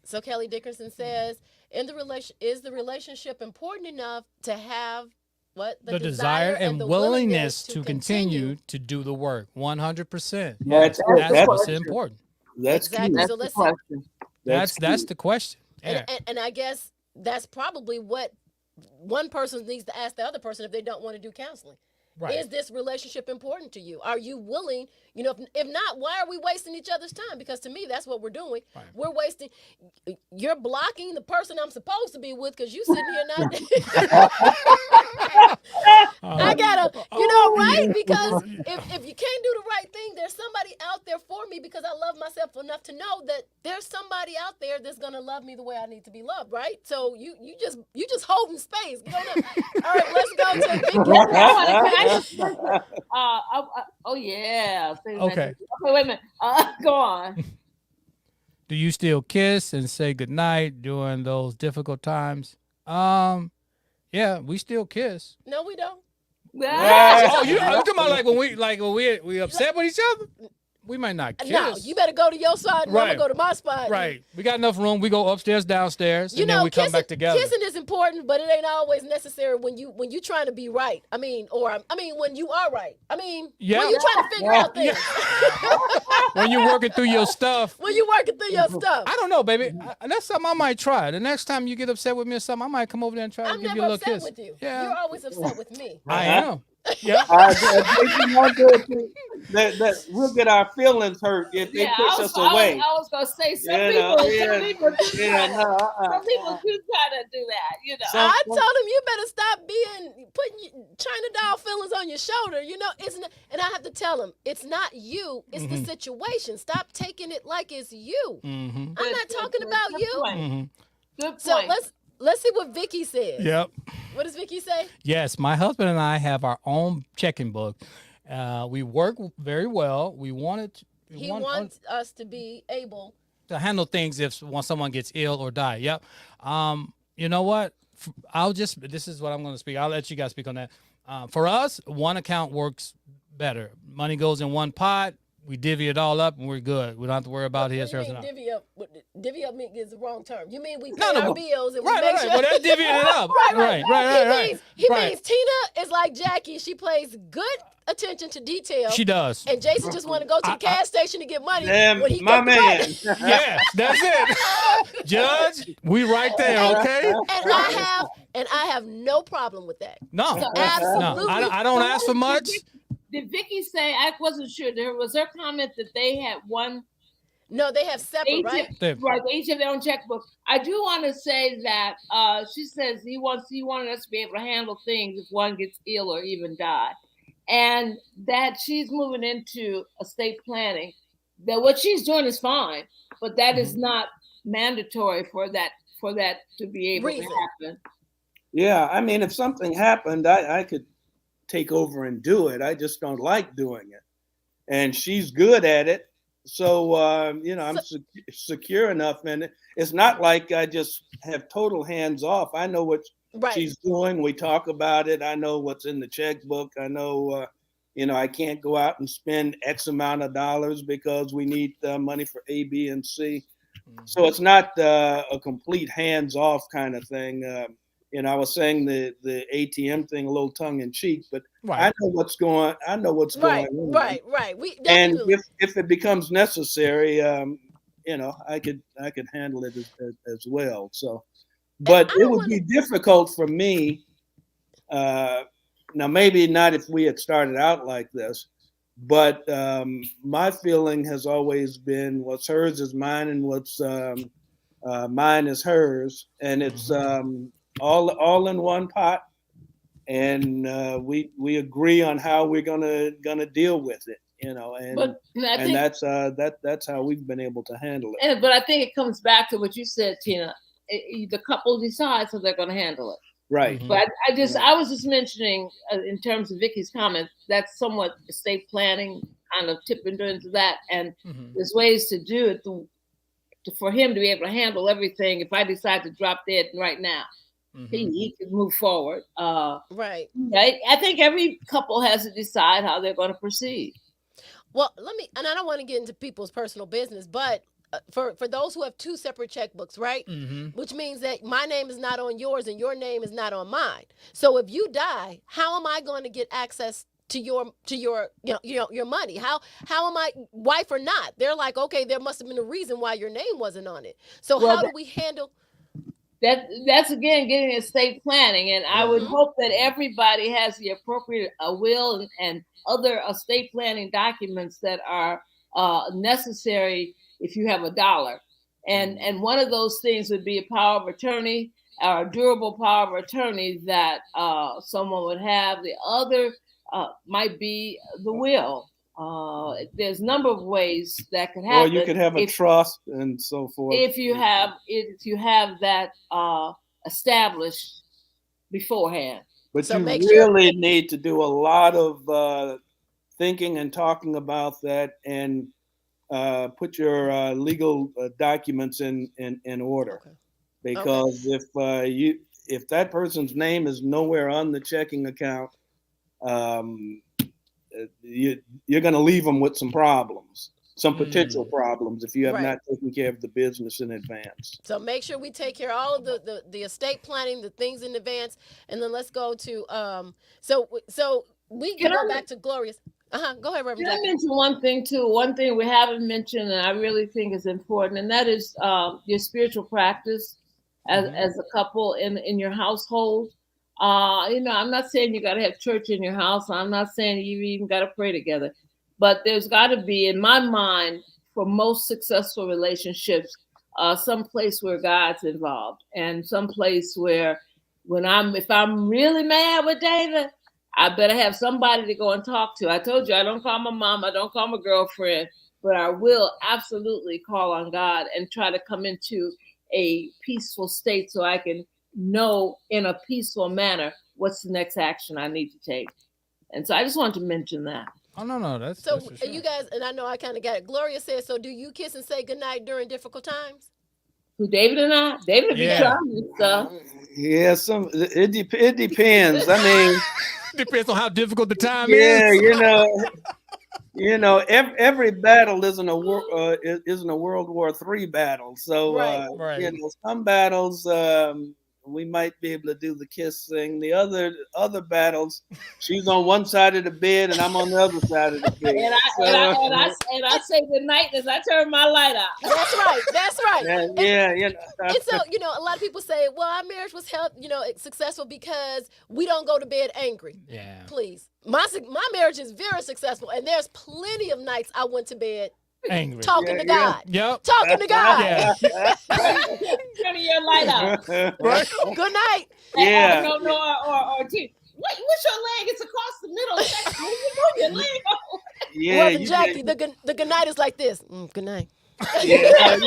So Kelly Dickerson says, is the relationship important enough to have the desire and the willingness to continue to do the work? 100%. That's what's important. That's Exactly. key. So That's the let's question. That's key. the question. Yeah. and I guess that's probably what one person needs to ask the other person if they don't want to do counseling. Right. Is this relationship important to you? Are you willing? You know, if not, why are we wasting each other's time? Because to me, that's what we're doing. Right. We're wasting. You're blocking the person I'm supposed to be with because you sitting here not. I gotta, right? Because if you can't do the right thing, there's somebody out there for me because I love myself enough to know that there's somebody out there that's gonna love me the way I need to be loved, right? So you just holding space. You don't know. All right, let's go to Vicky. Oh yeah. Okay. Okay, wait a minute. Go on. Do you still kiss and say goodnight during those difficult times? Yeah, we still kiss. No, we don't. Oh, you talking about when we upset with each other? We might not kiss. No, you better go to your side and I'm Right. gonna go to my spot. Right. We got enough room. We go upstairs, downstairs, and then we come back together. Kissing is important, but it ain't always necessary when you trying to be right. When you are right. Yeah. When you trying to figure out things. When you're working through your stuff. When you working through your stuff. I don't know, baby. That's something I might try. The next time you get upset with me or something, I might come over there and try to I'm give never you a little upset kiss. with you. Yeah. You're always upset with me. I am. Yeah. That we'll get our feelings hurt if they push us away. I was gonna say some people do try to do that. I told him you better stop putting China doll feelings on your shoulder. It's not, and I have to tell him it's not you, it's the situation. Stop taking it like it's you. Mm-hmm. I'm not talking about you. Mm-hmm. Good point. So let's see what Vicky says. Yep. What does Vicky say? Yes, my husband and I have our own checking book. We work very well. He wants us to be able to handle things when someone gets ill or die. Yep. You know what? This is what I'm going to speak. I'll let you guys speak on that. For us, one account works better. Money goes in one pot. We divvy it all up and we're good. We don't have to worry about his, hers, and ours. Divvy up is the wrong term. You mean we pay our bills and we make sure? Well, that's divvying it up. Right. He means Tina is like Jackie. She pays good attention to detail. She does. And Jason just want to go to the gas station to get money. My man. Yes, that's it. Judge, we right there, okay? And I have no problem with that. No, absolutely. No. I don't ask for much. Did Vicky say, I wasn't sure, was there comment that they had one? No, they have separate, right? Right, they each have their own checkbook. I do want to say that she says he wanted us to be able to handle things if one gets ill or even die. And that she's moving into estate planning. That what she's doing is fine, but that is not mandatory for that to be able to happen. Yeah, if something happened, I could take over and do it. I just don't like doing it. And she's good at it. So, I'm secure enough in it. It's not like I just have total hands off. I know what she's doing. We talk about it. I know what's in the checkbook. I know, I can't go out and spend X amount of dollars because we need money for A, B, and C. So it's not a complete hands off kind of thing. I was saying the ATM thing a little tongue in cheek, but I know what's going. I know what's going on. Right. We definitely. And if it becomes necessary, I could handle it as well. So, but it would be difficult for me. Now, maybe not if we had started out like this, but my feeling has always been what's hers is mine, and what's mine is hers, and it's. All in one pot, and we agree on how we're gonna deal with it, and that's how we've been able to handle it. But I think it comes back to what you said, Tina. The couple decides how they're going to handle it. Right. Mm-hmm. But I was just mentioning in terms of Vicky's comment, that's somewhat estate planning kind of tip into that, and there's ways to do it for him to be able to handle everything. If I decide to drop dead right now. He could move forward. Right. I think every couple has to decide how they're going to proceed. Well, and I don't want to get into people's personal business, but for those who have two separate checkbooks, right? Which means that my name is not on yours and your name is not on mine. So if you die, how am I going to get access to your your money? How am I wife or not? They're like, okay, there must have been a reason why your name wasn't on it. So Well, how do we handle that's again getting estate planning, and I would hope that everybody has the appropriate will and other estate planning documents that are necessary if you have a dollar, and one of those things would be a power of attorney or a durable power of attorney that someone would have. The other might be the will. There's a number of ways that could happen. Or you could have a trust and so forth. If you have that established beforehand. But So you make really need to do a lot of thinking and talking about that, and put your legal documents in order. Okay. Because if that person's name is nowhere on the checking account, you're going to leave them with some problems, some potential problems, if you have not taken care of the business in advance. So make sure we take care of all of the estate planning, the things in advance, and then let's go to so we can go back to Gloria's. Go ahead, Reverend. Can I mention one thing too? One thing we haven't mentioned, and I really think is important, and that is your spiritual practice as a couple in your household. I'm not saying you got to have church in your house. I'm not saying you even got to pray together, but there's got to be, in my mind, for most successful relationships, some place where God's involved, and some place where if I'm really mad with David, I better have somebody to go and talk to. I told you I don't call my mom, I don't call my girlfriend, but I will absolutely call on God and try to come into a peaceful state so I can know in a peaceful manner what's the next action I need to take. And so I just wanted to mention that. Oh, no, that's so. that's for sure. You guys, and I know I kind of got it. Gloria says, so do you kiss and say goodnight during difficult times? Who, David and I? David be trying and stuff. Yeah, it depends. I mean, depends on how difficult the time yeah, is. every battle isn't a World War III battle. So right. some battles we might be able to do the kiss thing. The other battles, she's on one side of the bed and I'm on the other side of the bed. And I say good night as I turn my light out. That's right. That's right. Yeah. And so, a lot of people say, well, our marriage was successful because we don't go to bed angry. Yeah. Please. My marriage is very successful, and there's plenty of nights I went to bed angry, talking to God. Yep. Talking to God. Turning your light out. Right. Good night. Yeah. Or what's your leg? It's across the middle. How do you move your leg? Well, Jackie, the good night is like this. Good night. Yeah. I'm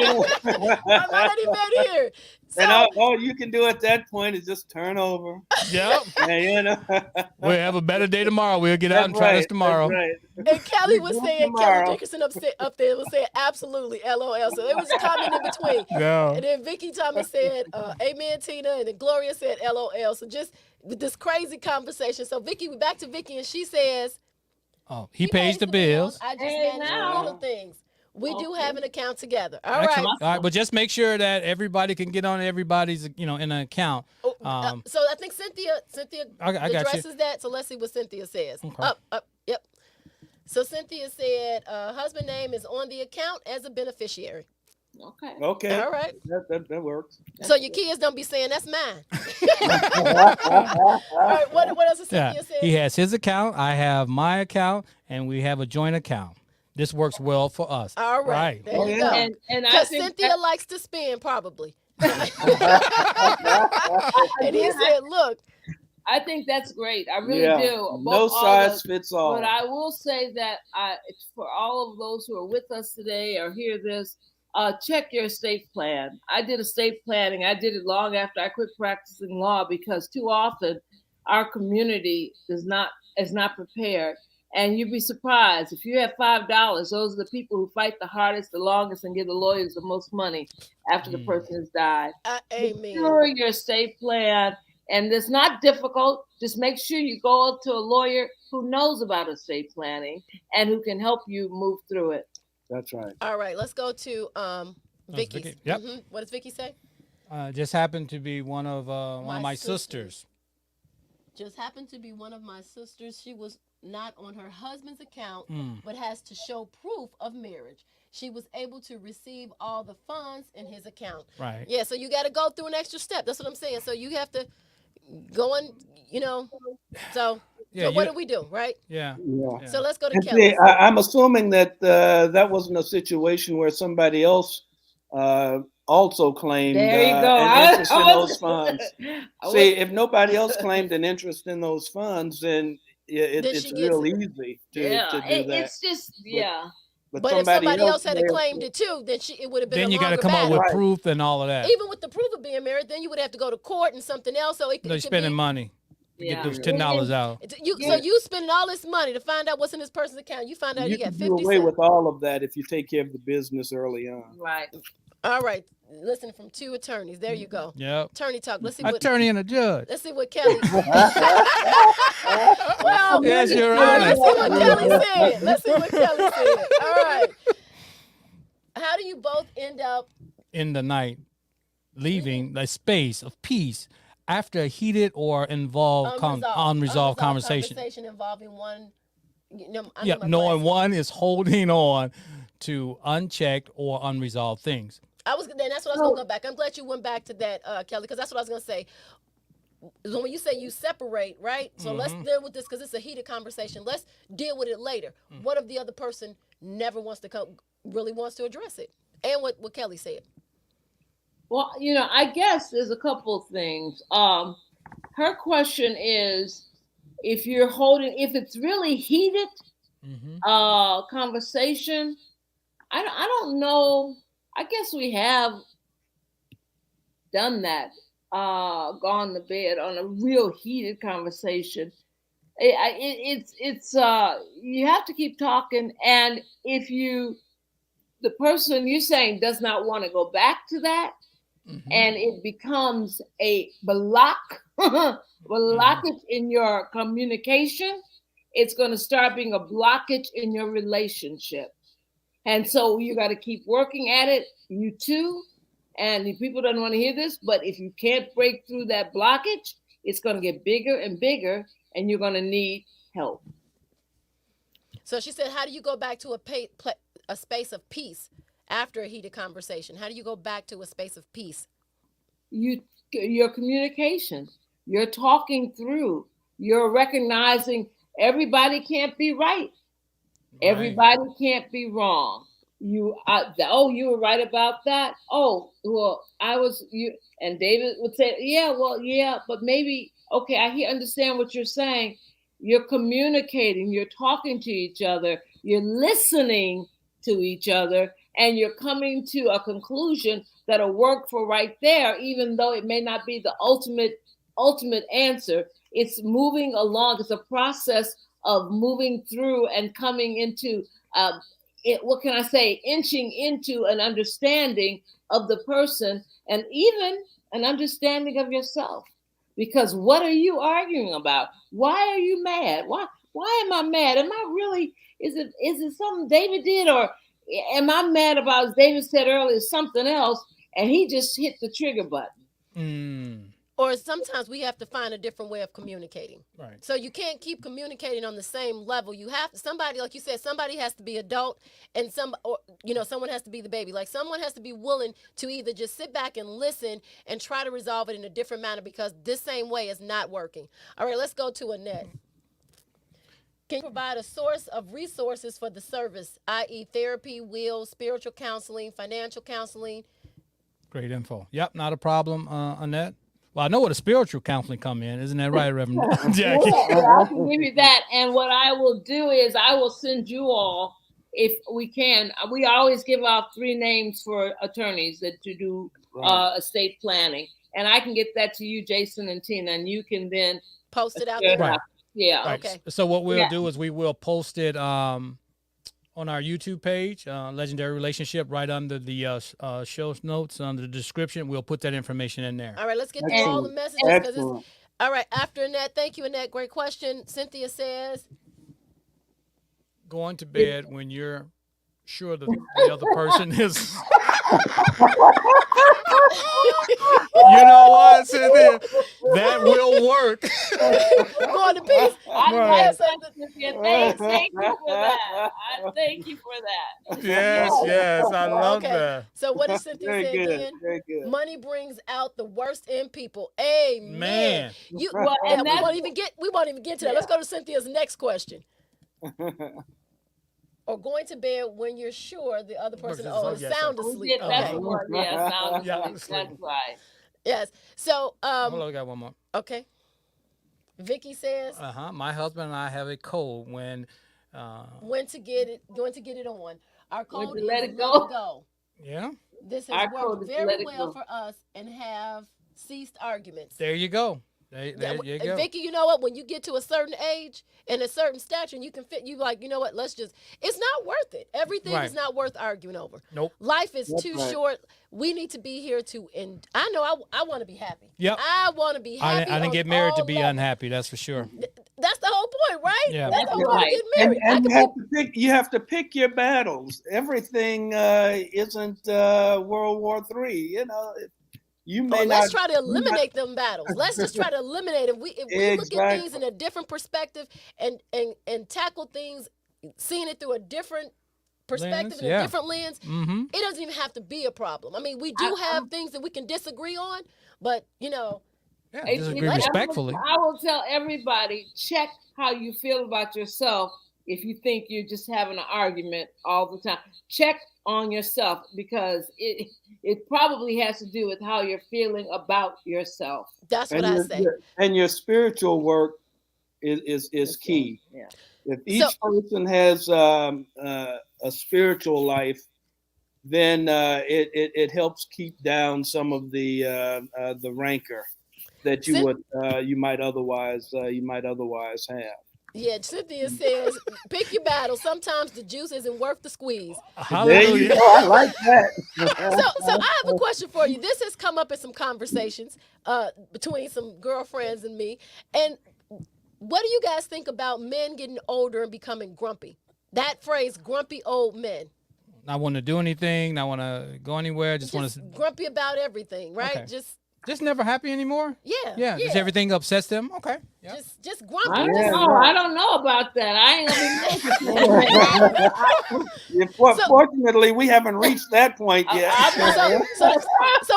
already been here. So, And all you can do at that point is just turn over. Yep. And, we'll have a better day tomorrow. We'll get out and try this tomorrow. Right. And Kelly was saying, Kelly Dickerson up there was saying, absolutely, LOL. So there was a comment in between. Yeah. And then Vicky Thomas said, amen, Tina. And then Gloria said, LOL. So just with this crazy conversation. So Vicky, we're back to Vicky, and she says, oh, he pays the bills. I just manage little things. We do have an account together. All right. All right, but just make sure that everybody can get on everybody's, in an account. So I think Cynthia I got addresses that. So let's see what Cynthia says. Okay. Yep. So Cynthia said, husband name is on the account as a beneficiary. Okay. All right. That works. So your kids don't be saying that's mine. All right. What else is Cynthia saying? He has his account. I have my account, and we have a joint account. This works well for us. All right. There you go. And because Cynthia likes to spend, probably. And he said, look. I think that's great. I really do. No size fits all. But I will say that for all of those who are with us today or hear this, check your estate plan. I did estate planning. I did it long after I quit practicing law because too often our community is not prepared. And you'd be surprised if you have $5. Those are the people who fight the hardest, the longest, and give the lawyers the most money after the person has died. Amen. Sure, your estate plan, and it's not difficult. Just make sure you go to a lawyer who knows about estate planning and who can help you move through it. That's right. All right, let's go to Vicky's. Vicky. Yep. What does Vicky say? Just happened to be one of my sisters. just happened to be one of my sisters. She was not on her husband's account, but has to show proof of marriage. She was able to receive all the funds in his account. Right. Yeah, so you got to go through an extra step. That's what I'm saying. So you have to go on, So, Yeah, so what do we do, right? Yeah. Yeah. So let's go to And Kelly. see, I'm assuming that that wasn't a situation where somebody else also claimed There you go. an interest in those funds. See, if nobody else claimed an interest in those funds, then it's real easy to do that. It's just, But if somebody else had claimed it too, then it would have been. Then a you got to longer come up with battle. proof and all of that. Even with the proof of being married, then you would have to go to court and something else. So You're spending money to get those $10 out. So you spending all this money to find out what's in this person's account. You find out you got 50 cents. You do away with all of that if you take care of the business early on. Right. All right. Listen from two attorneys. There you go. Yep. Attorney talk. Let's see attorney and a judge. Let's see what Kelly. Well, yes, you're right. right. Let's see what Kelly said. All right. How do you both end up in the night, leaving the space of peace after a heated or unresolved conversation involving one? Knowing one is holding on to unchecked or unresolved things. That's what I was going to go back. I'm glad you went back to that, Kelly, because that's what I was going to say. When you say you separate, right? So let's deal with this because it's a heated conversation. Let's deal with it later. What if the other person never wants to really wants to address it? And what Kelly said. Well, I guess there's a couple of things. Her question is, if it's really heated conversation, I don't know. I guess we have done that, gone to bed on a real heated conversation. It's you have to keep talking, and if the person you're saying does not want to go back to that, and it becomes a blockage in your communication, it's going to start being a blockage in your relationship. And so you got to keep working at it, you too. And people don't want to hear this, but if you can't break through that blockage, it's going to get bigger and bigger, and you're going to need help. So she said, how do you go back to a space of peace after a heated conversation? How do you go back to a space of peace? Your communication, you're talking through, you're recognizing everybody can't be right. Everybody can't be wrong. You were right about that. Oh, well, and David would say, but maybe, okay, I understand what you're saying. You're communicating, you're talking to each other, you're listening to each other, and you're coming to a conclusion that'll work for right there, even though it may not be the ultimate answer. It's moving along. It's a process of moving through and coming into inching into an understanding of the person, and even an understanding of yourself. Because what are you arguing about? Why are you mad? Why am I mad? Am I really, is it something David did, or am I mad about, as David said earlier, something else, and he just hit the trigger button? Or sometimes we have to find a different way of communicating. Right. So you can't keep communicating on the same level. You have somebody, like you said, somebody has to be adult, and someone has to be the baby. Like someone has to be willing to either just sit back and listen and try to resolve it in a different manner, because this same way is not working. All right, let's go to Annette. Can you provide a source of resources for the service, i.e. therapy, wills, spiritual counseling, financial counseling? Great info. Yep, not a problem, Annette. Well, I know where the spiritual counseling come in. Isn't that right, Reverend Jackie? I can give you that. And what I will do is I will send you all, if we can. We always give out 3 names for attorneys that to do estate planning. And I can get that to you, Jason and Tina, and you can then post it out there. Right. Yeah. Right. Okay. So what we'll do is we will post it on our YouTube page, Legendary Relationship, right under the show notes, under the description. We'll put that information in there. All right, let's get to all the messages. All right, after Annette, thank you, Annette. Great question. Cynthia says, going to bed when you're sure that the other person is... You know what, Cynthia? That will work. Going to peace. I Right. like that, Cynthia. Thank you for that. I thank you for that. Yes, I love Okay. that. So what did Cynthia Very say good. again? Very good. Money brings out the worst in people. Amen. Man. You Well, and we won't even get to that. Let's go to Cynthia's next question. Or going to bed when you're sure the other person is Yes, sound Oh, asleep. yeah, that's Okay. what. Yeah, sound Yeah, asleep. asleep. That's right. Yes. So Hold on, we got one more. okay. Vicky says My husband and I have a code when when to get it on. Our When code to is let it let go. it go. yeah. This has Our code worked is very let it well go. for us and have ceased arguments. There you go. There you go. Vicky, you know what? When you get to a certain age and a certain stature, and you can fit, you like, you know what? It's not worth it. Everything Right. is not worth arguing over. Nope. Life is That's too right. short. We need to be here to, and I know I want to be happy. Yep. I want to be happy. I didn't on get married to all be levels. unhappy. That's for sure. That's the whole point, right? Yeah. That's the whole point Right. of getting married. And you have to pick your battles. Everything isn't World War III. You know, you may let's not. try to eliminate them battles. Let's just try to eliminate them. If we look at things in Exactly. a different perspective and tackle things, seeing it through a different perspective Lens, and yeah. a different lens, Mm-hmm. it doesn't even have to be a problem. I mean, we do have things that we can disagree on, but Yeah. It- Disagree it- respectfully. I will tell everybody, check how you feel about yourself. If you think you're just having an argument all the time, check on yourself, because it probably has to do with how you're feeling about yourself. that's what I say. And your spiritual work is key. Yeah. If each person has a spiritual life, then it helps keep down some of the rancor that you might otherwise have. Yeah, Cynthia says, pick your battle. Sometimes the juice isn't worth the squeeze. There you Hallelujah. go. I like that. So I have a question for you. This has come up in some conversations between some girlfriends and me. And what do you guys think about men getting older and becoming grumpy? That phrase, grumpy old men. Not want to do anything, not want to go anywhere, just want to grumpy about everything, right? Okay. Just never happy anymore. Yeah. Just everything upsets them. Okay. Yep. Just grumpy. I don't Yeah, know. yeah. I don't know about that. I ain't gonna be Fortunately, we haven't reached that point yet. So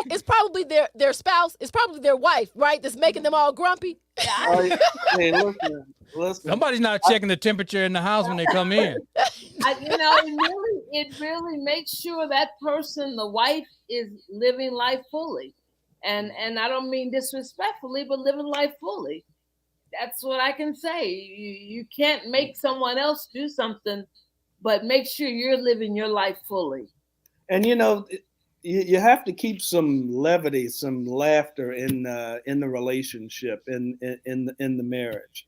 it's probably their spouse, it's probably their wife, right? That's making them all grumpy. Hey, listen. Somebody's not checking the temperature in the house when they come in. It really makes sure that person, the wife, is living life fully. And I don't mean disrespectfully, but living life fully. That's what I can say. You can't make someone else do something, but make sure you're living your life fully. And you have to keep some levity, some laughter in the relationship, in the marriage.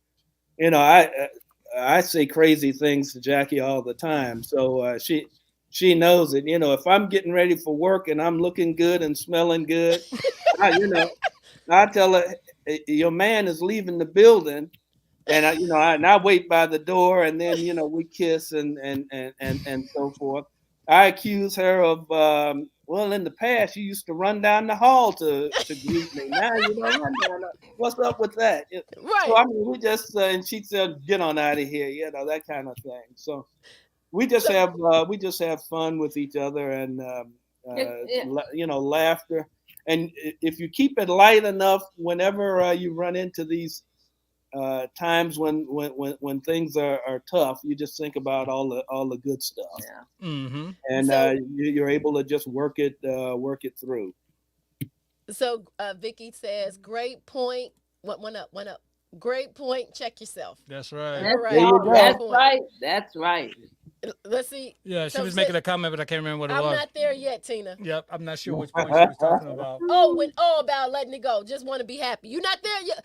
I say crazy things to Jackie all the time, so she knows it. If I'm getting ready for work and I'm looking good and smelling good, I tell her, your man is leaving the building, and I wait by the door, and then we kiss and so forth. I accuse her of in the past you used to run down the hall to greet me. Now you don't run down. What's up with that? Right. So I mean, we just and she said, "Get on out of here," that kind of thing. So we just have fun with each other and laughter. And if you keep it light enough, whenever you run into these times when things are tough, you just think about all the good stuff. Yeah. Mm-hmm. And you're able to just work it through. So Vicky says, great point. One up. Great point. Check yourself. That's right. All right. There you go. That's right. That's right. Let's see. Yeah, she was making a comment, but I can't remember what it I'm was. not there yet, Tina. Yep, I'm not sure which point she was talking about. About letting it go. Just want to be happy. You're not there yet.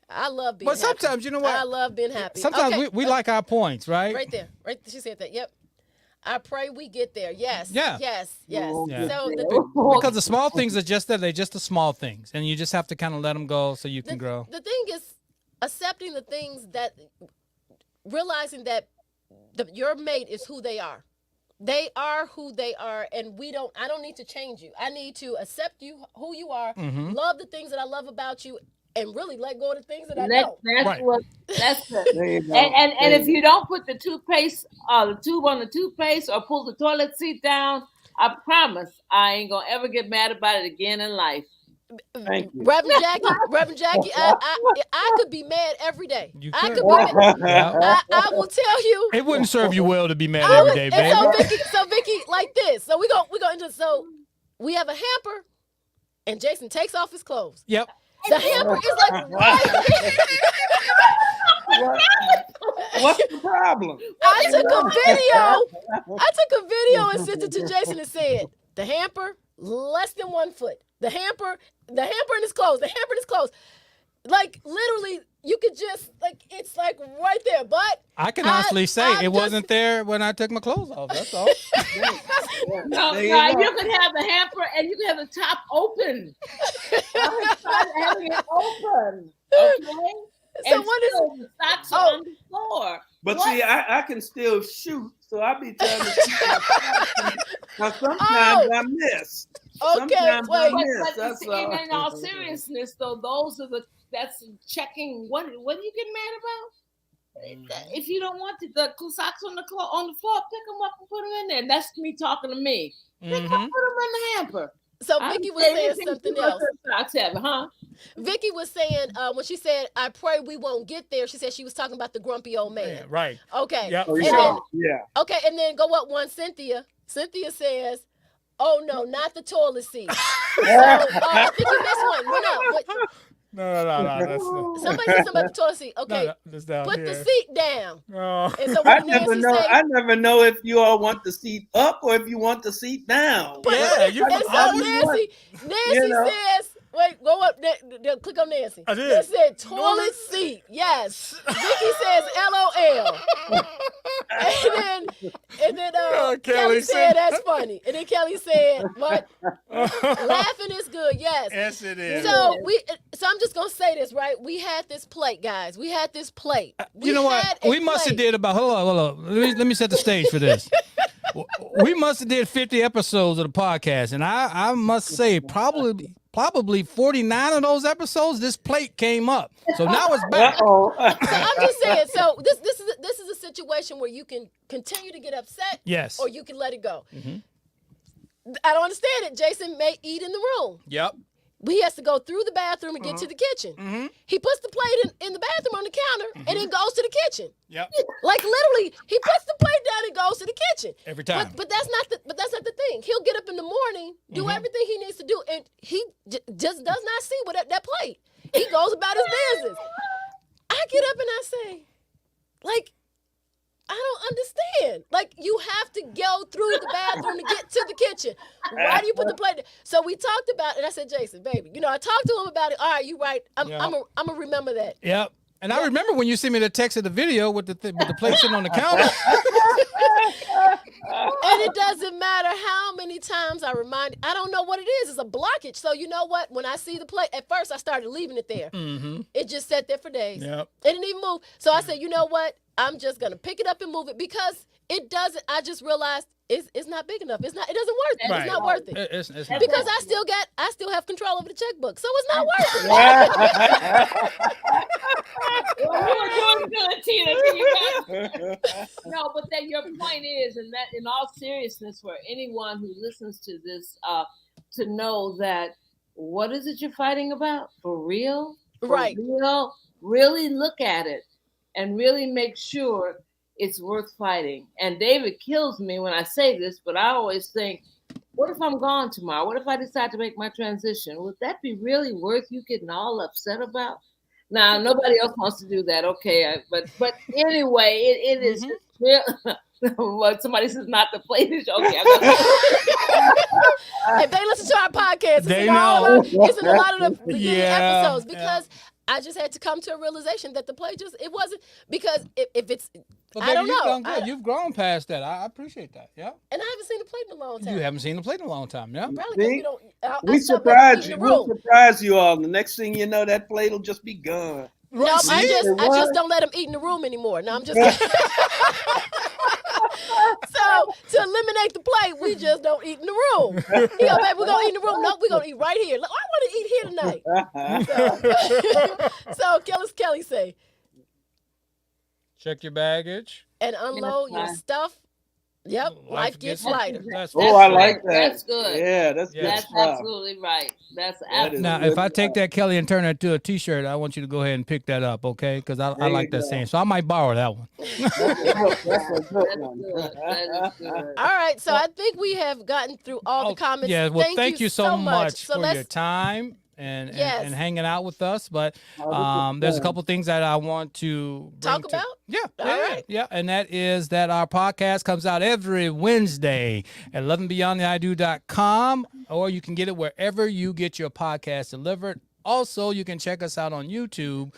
I love being happy. But sometimes, you know what? I love being happy. Sometimes Okay, we like our points, right? Right there. Right. She said that. Yep. I pray we get there. Yes. Yeah. Yes. Yeah. So Because the small things are just that. They're just the small things. And you just have to kind of let them go so you can grow. The thing is accepting the things that, realizing that your mate is who they are. They are who they are, and I don't need to change you. I need to accept you, who you are, Mm-hmm. love the things that I love about you, and really let go of the things that I That's don't. that's it. There you go. And if you don't put the toothpaste, the tube on the toothpaste, or pull the toilet seat down, I promise I ain't gonna ever get mad about it again in life. Thank you. Reverend Jackie, I could be mad every day. You I could. could be mad. Yeah. I will tell you. It wouldn't serve you well to be mad every day, baby. So Vicky, like this. So we go into, so we have a hamper, and Jason takes off his clothes. Yep. The hamper is like right there. What's the problem? I took a video and sent it to Jason and said, the hamper, less than 1 foot. The hamper in his clothes. The hamper in his clothes. Like literally, you could just it's like right there. But I can honestly say it wasn't there when I took my clothes off. That's all. No, you can have the hamper and you can have the top open. Having it open. Okay. So and what is the socks are on the floor? But see, I can still shoot, so I be trying to shoot. Now sometimes I miss. Okay, Sometimes wait. I miss. But That's in all seriousness, though, that's checking. What are you getting mad about? If you don't want the socks on the floor, pick them up and put them in there. That's me talking to me. Pick them up, put them in the hamper. So Vicky was saying something else. Socks have, huh? Vicky was saying when she said, "I pray we won't get there." She said she was talking about the grumpy old man. Yeah, right. Okay. Yep. Oh, And yeah. then, okay, and then go up one. Cynthia says, "Oh no, not the toilet seat." So I think you missed one. No. No. Somebody said something about the toilet seat. Okay, put the seat down. Oh. And so I what never Nancy know. say, I never know if you all want the seat up or if you want the seat down. Yeah, you and so Nancy says, wait, go up there, click on Nancy. I did. It said toilet seat. Yes. Vicky says LOL. and then Kelly said that's funny. And then Kelly said, what? Laughing is good. Yes. Yes, it is. So I'm just gonna say this, right? We had this plate, guys. We had this plate. You know what? We must have did about hold on. Let me set the stage for this. We must have did 50 episodes of the podcast, and I must say probably 49 of those episodes this plate came up. So now it's back. Uh-oh. So I'm just saying. So this is a situation where you can continue to get upset, Yes, or you can let it go. Mm-hmm. I don't understand it. Jason may eat in the room. Yep. He has to go through the bathroom and get to the kitchen. Mm-hmm. He puts the plate in the bathroom on the counter and then goes to the kitchen. Yep. Like literally, he puts the plate down and goes to the kitchen Every time. But that's not the thing. He'll get up in the morning, do everything he needs to do, and he just does not see that plate. He goes about his business. I get up and I say, like, I don't understand. Like, you have to go through the bathroom to get to the kitchen. Why do you put the plate there? So we talked about it, and I said, Jason, baby, I talked to him about it. All right, you right. I'm gonna remember that. Yep. And I remember when you sent me the text of the video with the plate sitting on the counter. And it doesn't matter how many times I remind. I don't know what it is. It's a blockage. So you know what? When I see the plate, at first I started leaving it there. Mm-hmm. It just sat there for days. Yep. It didn't even move. So I said, you know what? I'm just gonna pick it up and move it because it doesn't. I just realized it's not big enough. It doesn't worth it. Right. It's not worth it. It's not. Because I still have control over the checkbook, so it's not worth it. Well, you were doing good, Tina. No, but then your point is, and that in all seriousness, for anyone who listens to this, to know that what is it you're fighting about? For real? Right. Real? Really look at it and really make sure it's worth fighting. And David kills me when I say this, but I always think, what if I'm gone tomorrow? What if I decide to make my transition? Would that be really worth you getting all upset about? Now, nobody else wants to do that. Okay. But anyway, it is real. Well, somebody says not the plate is okay. If they listen to our podcast, They know. It's in a lot of the beginning Yeah, episodes because I just had to come to a realization that the play it wasn't because if it's But I don't you've know. done good. You've grown past that. I appreciate that. Yeah. And I haven't seen the plate in a long time. You haven't seen the plate in a long time. Yeah. Probably because See? we don't. We surprise you. We'll surprise you all. The next thing you know, that plate will just be gone. No, I just don't let them eat in the room anymore. No, I'm just. So to eliminate the plate, we just don't eat in the room. He go, baby, we're gonna eat in the room. No, we're gonna eat right here. Look, I want to eat here tonight. So Kelly say, check your baggage. and unload your stuff. Yep, life gets lighter. I like that. That's good. Yeah, that's good That's stuff. absolutely right. That's That is absolutely Now, good if I take stuff. that, Kelly, and turn it to a T-shirt, I want you to go ahead and pick that up, okay? Because I There like you that go. saying. So I might borrow that one. That's a good one. That is good. All right, so I think we have gotten through all the comments. Yeah, well, thank you so much So for your time and Yes. and hanging out with us. But Oh, this is there's a fun. couple things that I want to bring Talk about? Yeah, All yeah, right. yeah. And that is that our podcast comes out every Wednesday at lovingbeyondtheido.com, or you can get it wherever you get your podcast delivered. Also, you can check us out on YouTube.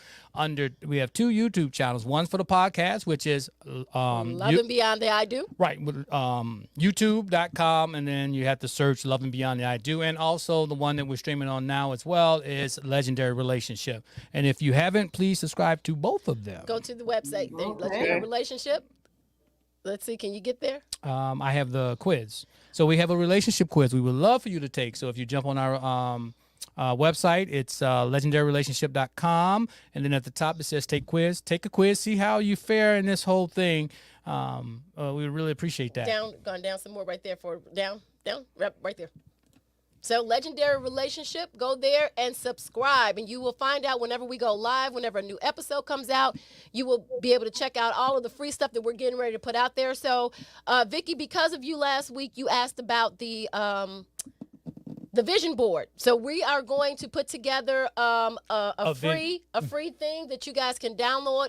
We have 2 YouTube channels. One for the podcast, which is Loving Beyond the I Do. right, youtube.com, and then you have to search Love and Beyond the I Do. And also the one that we're streaming on now as well is Legendary Relationship. And if you haven't, please subscribe to both of them. Go to the website. Let's get a relationship. Let's see, can you get there? I have the quiz. So we have a relationship quiz we would love for you to take. So if you jump on our website, it's legendaryrelationship.com, and then at the top it says take a quiz, see how you fare in this whole thing. We really appreciate that. Gone down some more right there down, right there. So Legendary Relationship, go there and subscribe, and you will find out whenever we go live, whenever a new episode comes out, you will be able to check out all of the free stuff that we're getting ready to put out there. So Vicky, because of you last week, you asked about the vision board. So we are going to put together a free thing that you guys can download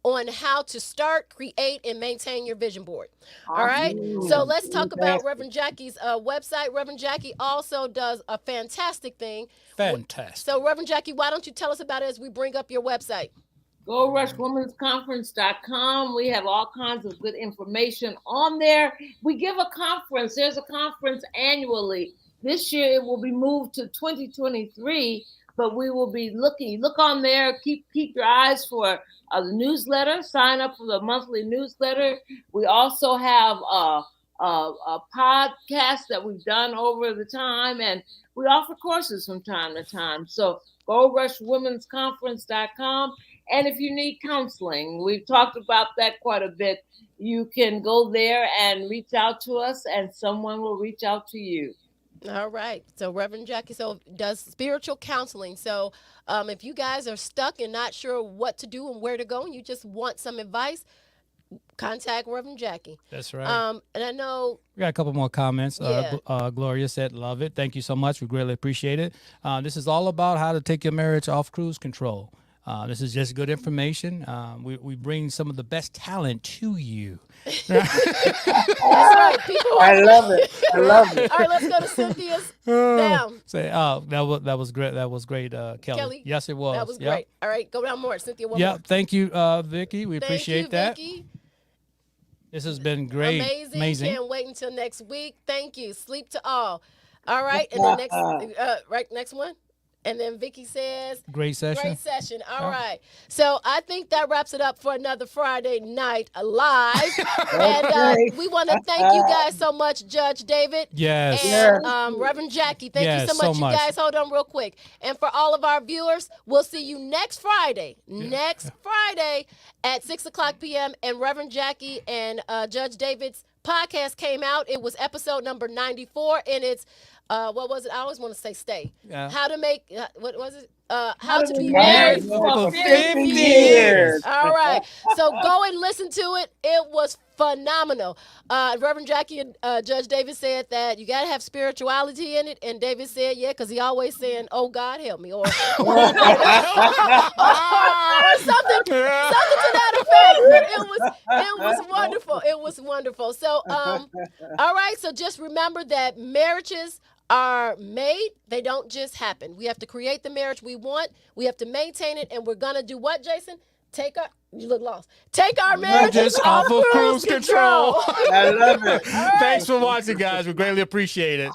on how to start, create, and maintain your vision board. All right. So let's talk about Reverend Jackie's website. Reverend Jackie also does a fantastic thing. Fantastic. So Reverend Jackie, why don't you tell us about it as we bring up your website? GoRushWomen'sConference.com. We have all kinds of good information on there. We give a conference. There's a conference annually. This year it will be moved to 2023, but we will be looking. Look on there. Keep your eyes for a newsletter. Sign up for the monthly newsletter. We also have a podcast that we've done over the time, and we offer courses from time to time. So GoRushWomen'sConference.com. And if you need counseling, we've talked about that quite a bit. You can go there and reach out to us, and someone will reach out to you. All right. So Reverend Jackie does spiritual counseling. So if you guys are stuck and not sure what to do and where to go and you just want some advice, contact Reverend Jackie. That's right. And I know We got a couple more comments. Yeah. Gloria said, love it. Thank you so much. We greatly appreciate it. This is all about how to take your marriage off cruise control. This is just good information. We bring some of the best talent to you. that's right. People I love it. I love it. All right, let's go to Cynthia's down. Say, that was great. That was great, Kelly. Yes, it was. That was Yep. great. All right, go down more. Cynthia, one Yeah, more. thank you, Vicky. We Thank appreciate you, that. Vicky. This has been great. Amazing. Can't wait until next week. Thank you. Sleep to all. All right, and then next one. And then Vicky says, Great session. Great session. All right. So I think that wraps it up for another Friday night live. And we want to thank you guys so much, Judge David. Yes. And Reverend Jackie. Thank you so much. so much. You guys, hold on real quick. And for all of our viewers, we'll see you next Friday. Next Friday at 6:00 p.m. And Reverend Jackie and Judge David's podcast came out. It was episode number 94, and it's what was it? I always want to say stay. Yeah. How to make what was it? How to be married for 50 50 years. All right. So go and listen to it. It was phenomenal. Reverend Jackie and Judge David said that you got to have spirituality in it. And David said, yeah, because he always saying, oh, God, help me. Or something to that effect. But it was wonderful. It was wonderful. So, all right. So just remember that marriages are made. They don't just happen. We have to create the marriage we want. We have to maintain it. And we're going to do what, Jason? You look lost. Take our marriages off of cruise control. I love it. Thanks for watching, guys. We greatly appreciate it.